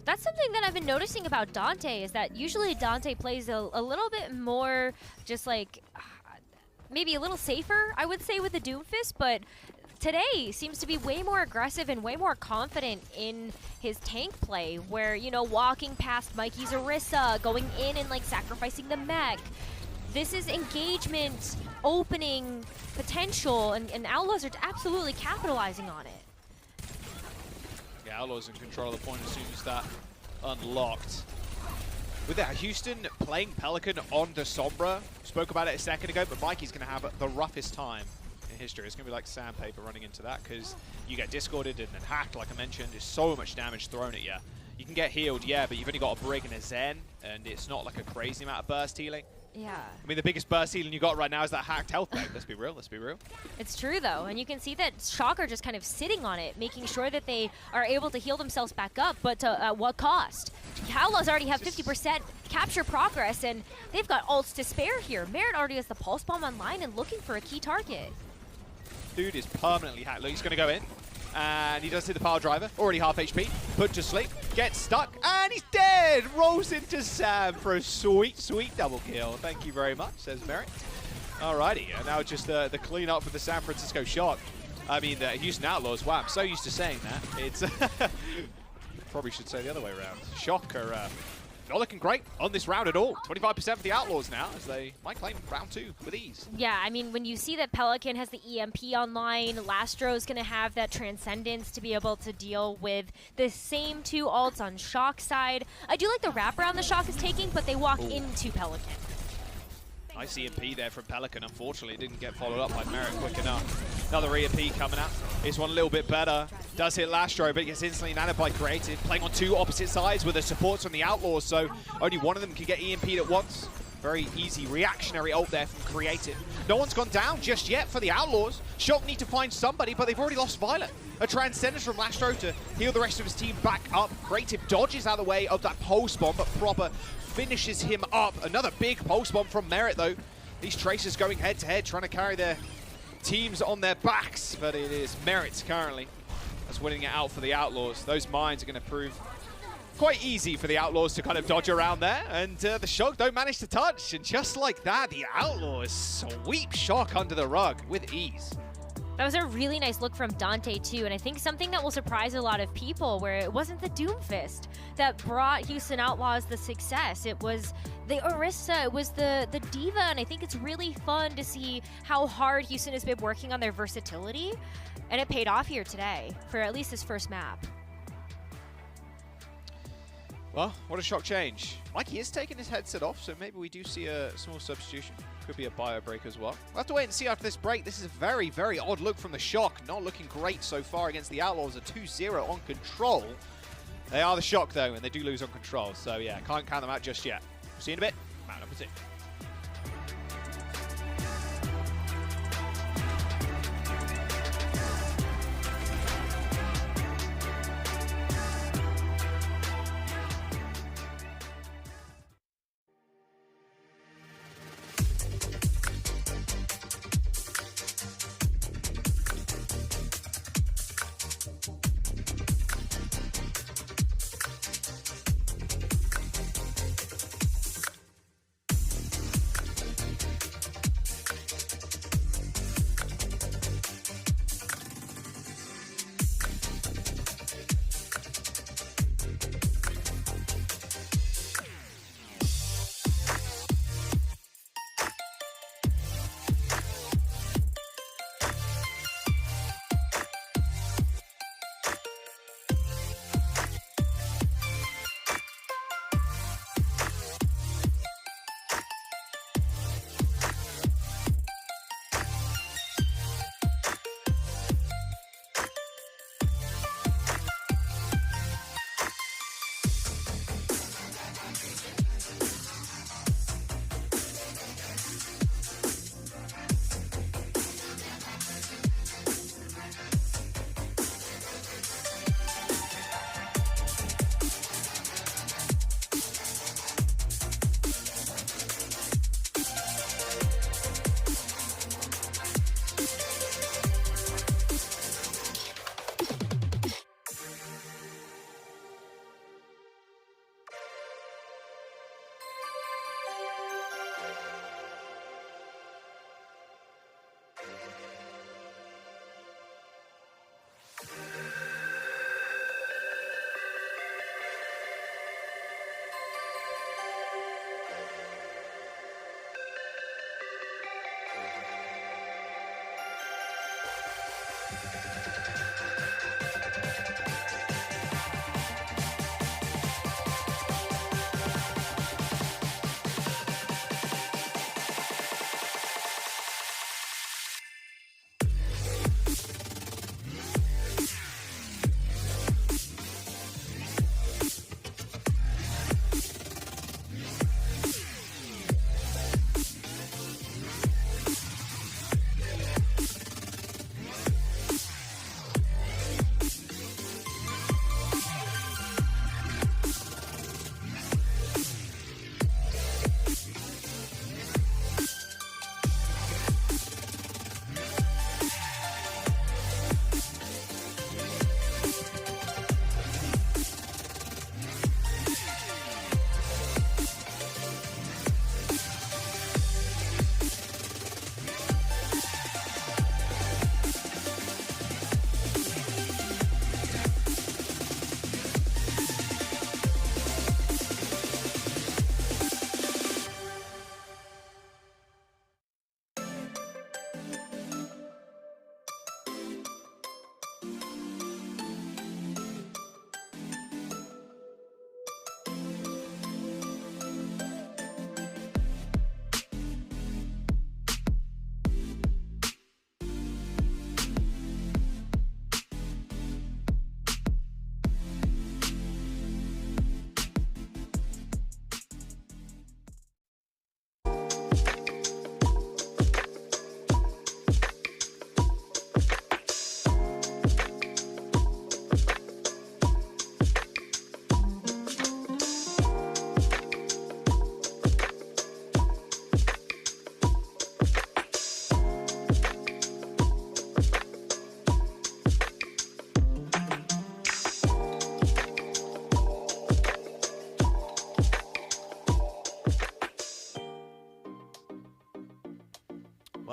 That's something that I've been noticing about Dante, is that usually Dante plays a little bit more just like, maybe a little safer, I would say, with the Doomfist, but today seems to be way more aggressive and way more confident in his tank play, where, you know, walking past Mikey's Orisa, going in and like sacrificing the mech. This is engagement, opening potential, and Outlaws are absolutely capitalizing on it. Yeah, Outlaws in control of the point as soon as that unlocked. With that, Houston playing Pelican on the Sombra. Spoke about it a second ago, but Mikey's going to have the roughest time in history. It's going to be like sandpaper running into that, because you get discorded and then hacked, like I mentioned. There's so much damage thrown at you. You can get healed, yeah, but you've only got a Brig and a Zen, and it's not like a crazy amount of burst healing. Yeah. I mean, the biggest burst healing you got right now is that hacked health pack. Let's be real, let's be real. It's true, though, and you can see that Shock are just kind of sitting on it, making sure that they are able to heal themselves back up, but at what cost? Outlaws already have 50% capture progress, and they've got ults to spare here. Merit already has the Pulse Bomb online and looking for a key target. Dude is permanently hacked. Look, he's going to go in. And he does hit the power driver, already half HP, put to sleep, gets stuck, and he's dead! Rolls into Sam for a sweet, sweet double kill. Thank you very much, says Merrick. Alrighty, and now just the clean up for the San Francisco Shock. I mean, Houston Outlaws, wow, I'm so used to saying that. It's probably should say the other way around. Shock are not looking great on this round at all. 25% for the Outlaws now, as they might claim round 2 with ease. Yeah, I mean, when you see that Pelican has the EMP online, Lastro's going to have that Transcendence to be able to deal with the same 2 ults on Shock's side. I do like the wraparound the Shock is taking, but they walk into Pelican. Nice EMP there from Pelican. Unfortunately, it didn't get followed up by Merrick quick enough. Another EMP coming out. This one a little bit better. Does hit Lastro, but gets instantly nabbed by Creative, playing on two opposite sides with the supports from the Outlaws, so only one of them can get EMP'd at once. Very easy reactionary ult there from Creative. No one's gone down just yet for the Outlaws. Shock need to find somebody, but they've already lost Violet. A Transcendence from Lastro to heal the rest of his team back up. Creative dodges out of the way of that pulse bomb, but Proper finishes him up. Another big pulse bomb from Merit, though. These Tracers going head-to-head, trying to carry their teams on their backs, but it is Merit currently that's winning it out for the Outlaws. Those mines are going to prove quite easy for the Outlaws to kind of dodge around there, and the Shock don't manage to touch, and just like that, the Outlaws sweep Shock under the rug with ease. That was a really nice look from Dante too, and I think something that will surprise a lot of people, where it wasn't the Doomfist that brought Houston Outlaws the success. It was the Orisa, it was the Diva, and I think it's really fun to see how hard Houston has been working on their versatility, and it paid off here today for at least this first map. Well, what a Shock change. Mikey is taking his headset off, so maybe we do see a small substitution. Could be a bio break as well. We'll have to wait and see after this break. This is a very, very odd look from the Shock. Not looking great so far against the Outlaws. A 2-0 on control. They are the Shock, though, and they do lose on control. So, yeah, can't count them out just yet. We'll see you in a bit. Map number 2.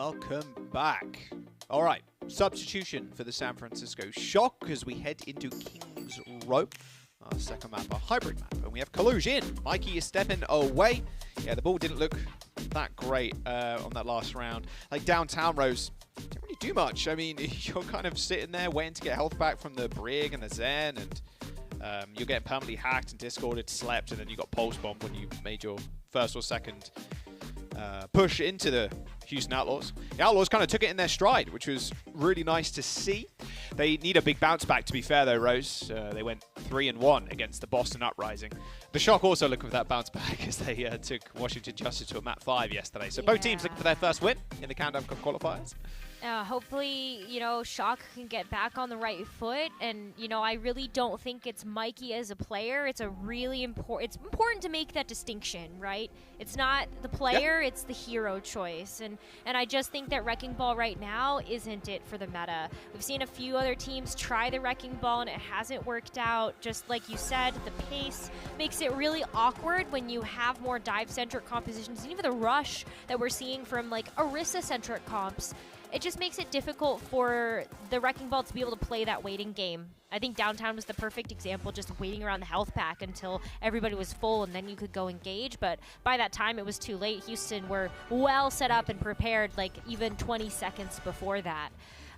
welcome back. All right, substitution for the San Francisco Shock as we head into King's Row. Our second map, a hybrid map, and we have Colosseo in. Mikey is stepping away. Yeah, the ball didn't look that great on that last round. Like downtown rows, didn't really do much. I mean, you're kind of sitting there waiting to get health back from the Brig and the Zen, and you're getting permanently hacked and discorded, slept, and then you got pulse bombed when you made your first or second push into the Houston Outlaws. The Outlaws kind of took it in their stride, which was really nice to see. They need a big bounce back, to be fair, though, Rose. They went 3-1 against the Boston Uprising. The Shock also looking for that bounce back as they took Washington Justice to a map 5 yesterday. So both teams looking for their first win in the Countdown Cup qualifiers. Hopefully, you know, Shock can get back on the right foot. And, you know, I really don't think it's Mikey as a player. It's a really it's important to make that distinction, right? It's not the player, it's the hero choice. And I just think that Wrecking Ball right now isn't it for the meta. We've seen a few other teams try the Wrecking Ball and it hasn't worked out. Just like you said, the pace makes it really awkward when you have more dive-centric compositions. And even the rush that we're seeing from like Orisa-centric comps, it just makes it difficult for the Wrecking Ball to be able to play that waiting game. I think Downtown was the perfect example, just waiting around the health pack until everybody was full and then you could go engage. But by that time, it was too late. Houston were well set up and prepared, like even 20 seconds before that.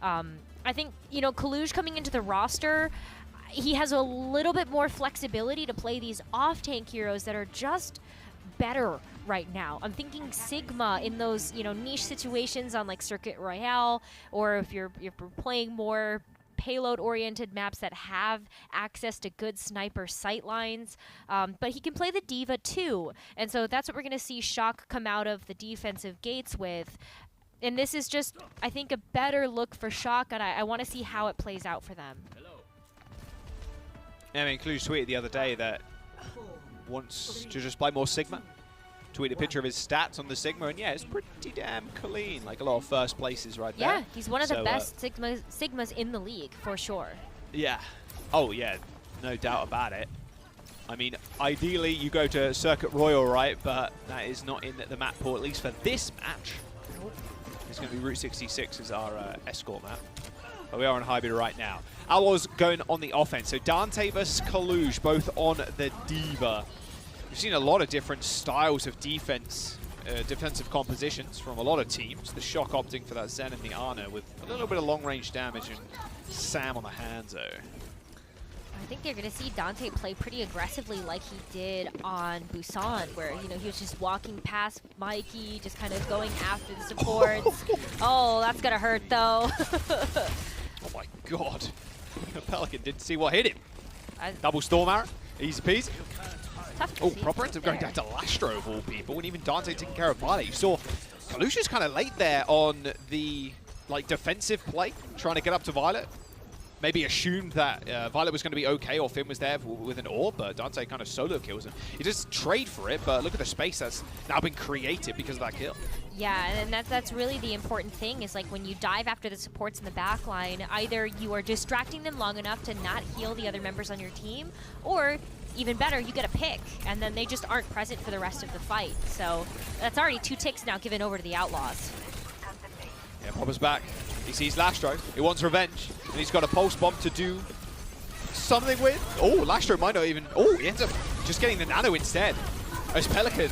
I think, you know, Colosseo coming into the roster, he has a little bit more flexibility to play these off-tank heroes that are just better right now. I'm thinking Sigma in those, you know, niche situations on like Circuit Royale, or if you're playing more payload-oriented maps that have access to good sniper sightlines. But he can play the Diva too, and so that's what we're going to see Shock come out of the defensive gates with. And this is just, I think, a better look for Shock, and I want to see how it plays out for them. I mean, Colosseo tweeted the other day that wants to just play more Sigma. Tweet a picture of his stats on the Sigma, and yeah, it's pretty damn clean. Like a lot of first places right there. Yeah, he's one of the best Sigmas in the league, for sure. Yeah. Oh, yeah. No doubt about it. I mean, ideally, you go to Circuit Royal, right? But that is not in the map pool, at least for this match. Nope. It's going to be Route 66 as our escort map. But we are on hybrid right now. Outlaws going on the offense. So Dante versus Colosseo, both on the Diva. We've seen a lot of different styles of defensive compositions from a lot of teams. The Shock opting for that Zen and the Ana with a little bit of long-range damage and Sam on the Hanzo. I think they're going to see Dante play pretty aggressively like he did on Busan, where, you know, he was just walking past Mikey, just kind of going after the supports. Oh, that's going to hurt, though. Oh, my God. Pelican didn't see what hit him. Double Storm Arrow. Easy peasy. Oh, proper ends up going down to Lastro of all people, and even Dante taking care of Violet. You saw Colosseo's kind of late there on the defensive play, trying to get up to Violet. Maybe assumed that Violet was going to be okay, or Finn was there with an orb, but Dante kind of solo kills him. He just trade for it, but look at the space that's now been created because of that kill. Yeah, and that's really the important thing, is like when you dive after the supports in the back line, either you are distracting them long enough to not heal the other members on your team, or even better, you get a pick, and then they just aren't present for the rest of the fight. So that's already 2 ticks now given over to the Outlaws. Yeah, Popper's back. He sees Lastro. He wants revenge, and he's got a pulse bomb to do something with. Oh, Lastro might not even... Oh, he ends up just getting the nano instead. As Pelican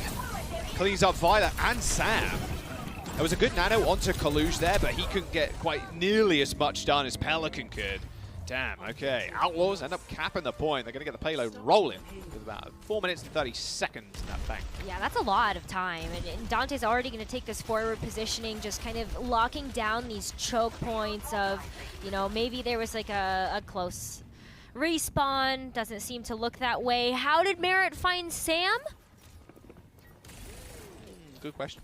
cleans up Violet and Sam. There was a good nano onto Colosseo there, but he couldn't get quite nearly as much done as Pelican could. Damn, okay. Outlaws end up capping the point. They're going to get the payload rolling with about 4 minutes and 30 seconds in that bank. Yeah, that's a lot of time. And Dante's already going to take this forward positioning, just kind of locking down these choke points of, you know, maybe there was like a close respawn. Doesn't seem to look that way. How did Merritt find Sam? Good question.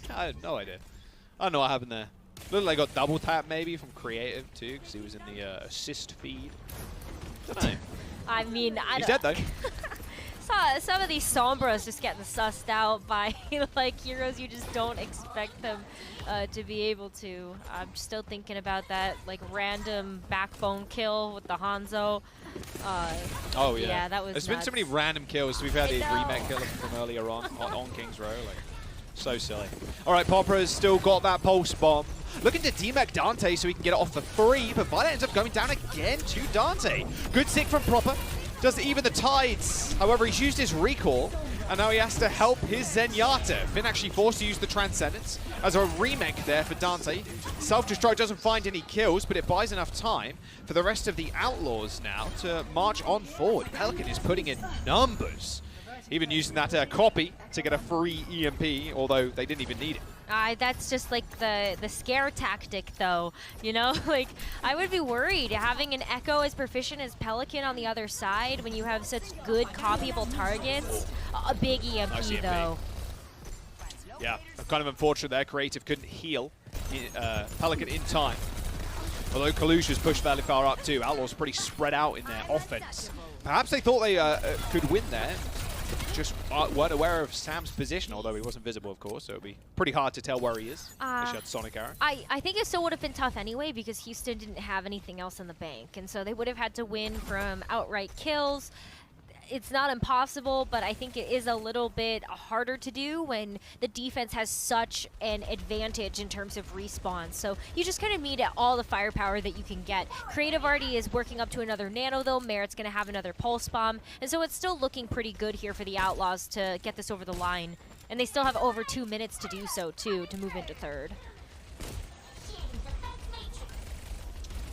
I have no idea. I don't know what happened there. Looked like I got double tap maybe from Creative too, because he was in the assist feed. Don't know. I mean, he's dead though. Some of these Sombras just getting sussed out by like heroes you just don't expect them to be able to. I'm still thinking about that like random backbone kill with the Hanzo. Oh yeah. Yeah, that was. There's been so many random kills. We've had a remake kill from earlier on King's Row. Like, So silly. All right, Popper has still got that pulse bomb. Looking to demech Dante so he can get it off for free, but Violet ends up going down again to Dante. Good stick from Proper. Does even the tides. However, he's used his recall, and now he has to help his Zenyatta. Finn actually forced to use the Transcendence as a remake there for Dante. Self-destruct doesn't find any kills, but it buys enough time for the rest of the Outlaws now to march on forward. Pelican is putting in numbers. Even using that copy to get a free EMP, although they didn't even need it. That's just like the scare tactic, though. You know, like I would be worried having an Echo as proficient as Pelican on the other side when you have such good copyable targets. A big EMP, nice EMP. Though. Yeah, kind of unfortunate there. Creative couldn't heal Pelican in time. Although Colosseo has pushed fairly far up too. Outlaws pretty spread out in their offense. Perhaps they thought they could win there. Just weren't aware of Sam's position, although he wasn't visible, of course, so it would be pretty hard to tell where he is. He had Sonic Arrow. I think it still would have been tough anyway because Houston didn't have anything else in the bank, and so they would have had to win from outright kills. It's not impossible, but I think it is a little bit harder to do when the defense has such an advantage in terms of respawn. So you just kind of need all the firepower that you can get. Creative already is working up to another nano, though. Merit's going to have another pulse bomb. And so it's still looking pretty good here for the Outlaws to get this over the line. And they still have over 2 minutes to do so, too, to move into third.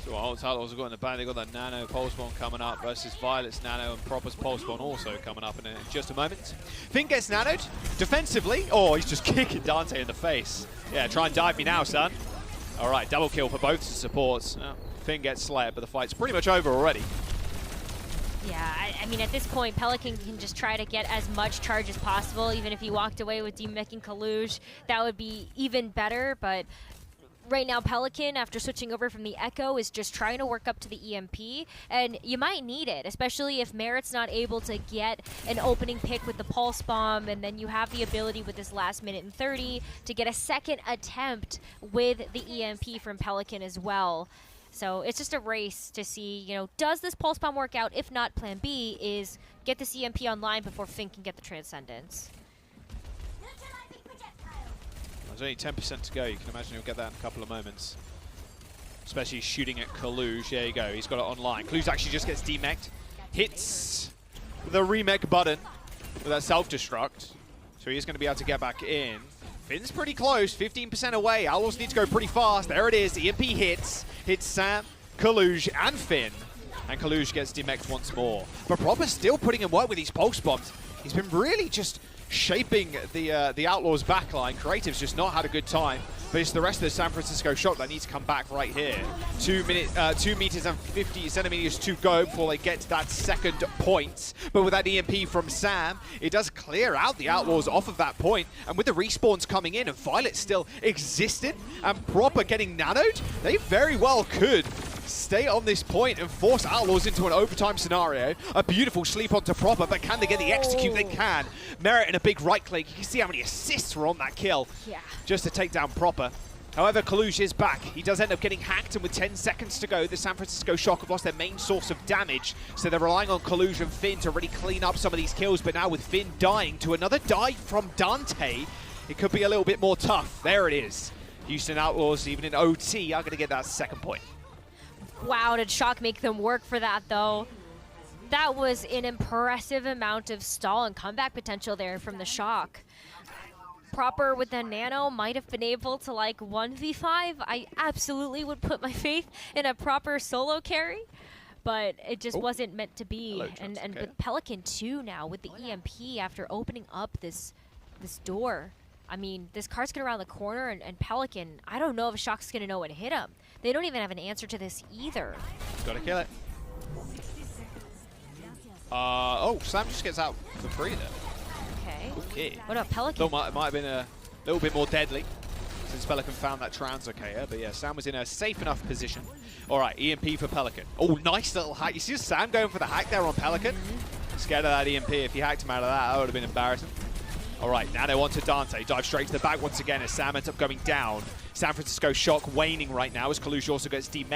So Outlaws have got in the bank. They've got that Nano Pulse Bomb coming up versus Violet's Nano and Proper's Pulse Bomb also coming up in just a moment. Finn gets nanoed defensively. Oh, he's just kicking Dante in the face. Yeah, try and dive me now, son. All right, double kill for both the supports. Finn gets slayed, but the fight's pretty much over already. Yeah, I mean, at this point, Pelican can just try to get as much charge as possible. Even if he walked away with demeching Colosseo, that would be even better, but right now, Pelican, after switching over from the Echo, is just trying to work up to the EMP, and you might need it, especially if Merit's not able to get an opening pick with the Pulse Bomb, and then you have the ability with this last minute and 30 to get a second attempt with the EMP from Pelican as well. So it's just a race to see, you know, does this Pulse Bomb work out? If not, plan B is get this EMP online before Finn can get the Transcendence. There's only 10% to go. You can imagine he'll get that in a couple of moments. Especially shooting at Colosseo. There you go. He's got it online. Colosseo actually just gets demeched. Hits the remake button with that self-destruct. So he's going to be able to get back in. Finn's pretty close. 15% away. Outlaws need to go pretty fast. There it is. EMP hits. Hits Sam, Colosseo, and Finn. And Colosseo gets demeched once more. But Proper's still putting in work with these pulse bombs. He's been really just shaping the Outlaws backline. Creative's just not had a good time, but it's the rest of the San Francisco Shock that needs to come back right here. 2 meters and 50 centimeters to go before they get to that second point. But with that EMP from Sam, it does clear out the Outlaws off of that point. And with the respawns coming in and Violet still existed and Proper getting nanoed, they very well could stay on this point and force Outlaws into an overtime scenario. A beautiful sleep onto Proper, but can they get the execute? They can. Merit in a big right click. You can see how many assists were on that kill. Yeah. Just to take down Proper. However, Colosseo is back. He does end up getting hacked, and with 10 seconds to go, the San Francisco Shock have lost their main source of damage. So they're relying on Colosseo and Finn to really clean up some of these kills, but now with Finn dying to another dive from Dante, it could be a little bit more tough. There it is. Houston Outlaws, even in OT, are going to get that second point. Wow, did Shock make them work for that, though? That was an impressive amount of stall and comeback potential there from the Shock. Proper with the Nano might have been able to, like, 1v5. I absolutely would put my faith in a Proper solo carry, but it just wasn't meant to be. And with Pelican, too, now, with the EMP after opening up this door. I mean, this car's going around the corner, and Pelican, I don't know if Shock's going to know what hit him. They don't even have an answer to this either. Gotta kill it. Oh, Sam just gets out for free there. Okay. What about Pelican? Thought it might have been a little bit more deadly since Pelican found that translocator, but yeah, Sam was in a safe enough position. All right, EMP for Pelican. Oh, nice little hack. You see Sam going for the hack there on Pelican? Scared of that EMP. If he hacked him out of that would have been embarrassing. All right, now they want to Dante. Dive straight to the back once again as Sam ends up going down. San Francisco Shock waning right now as Colosseo also gets demech.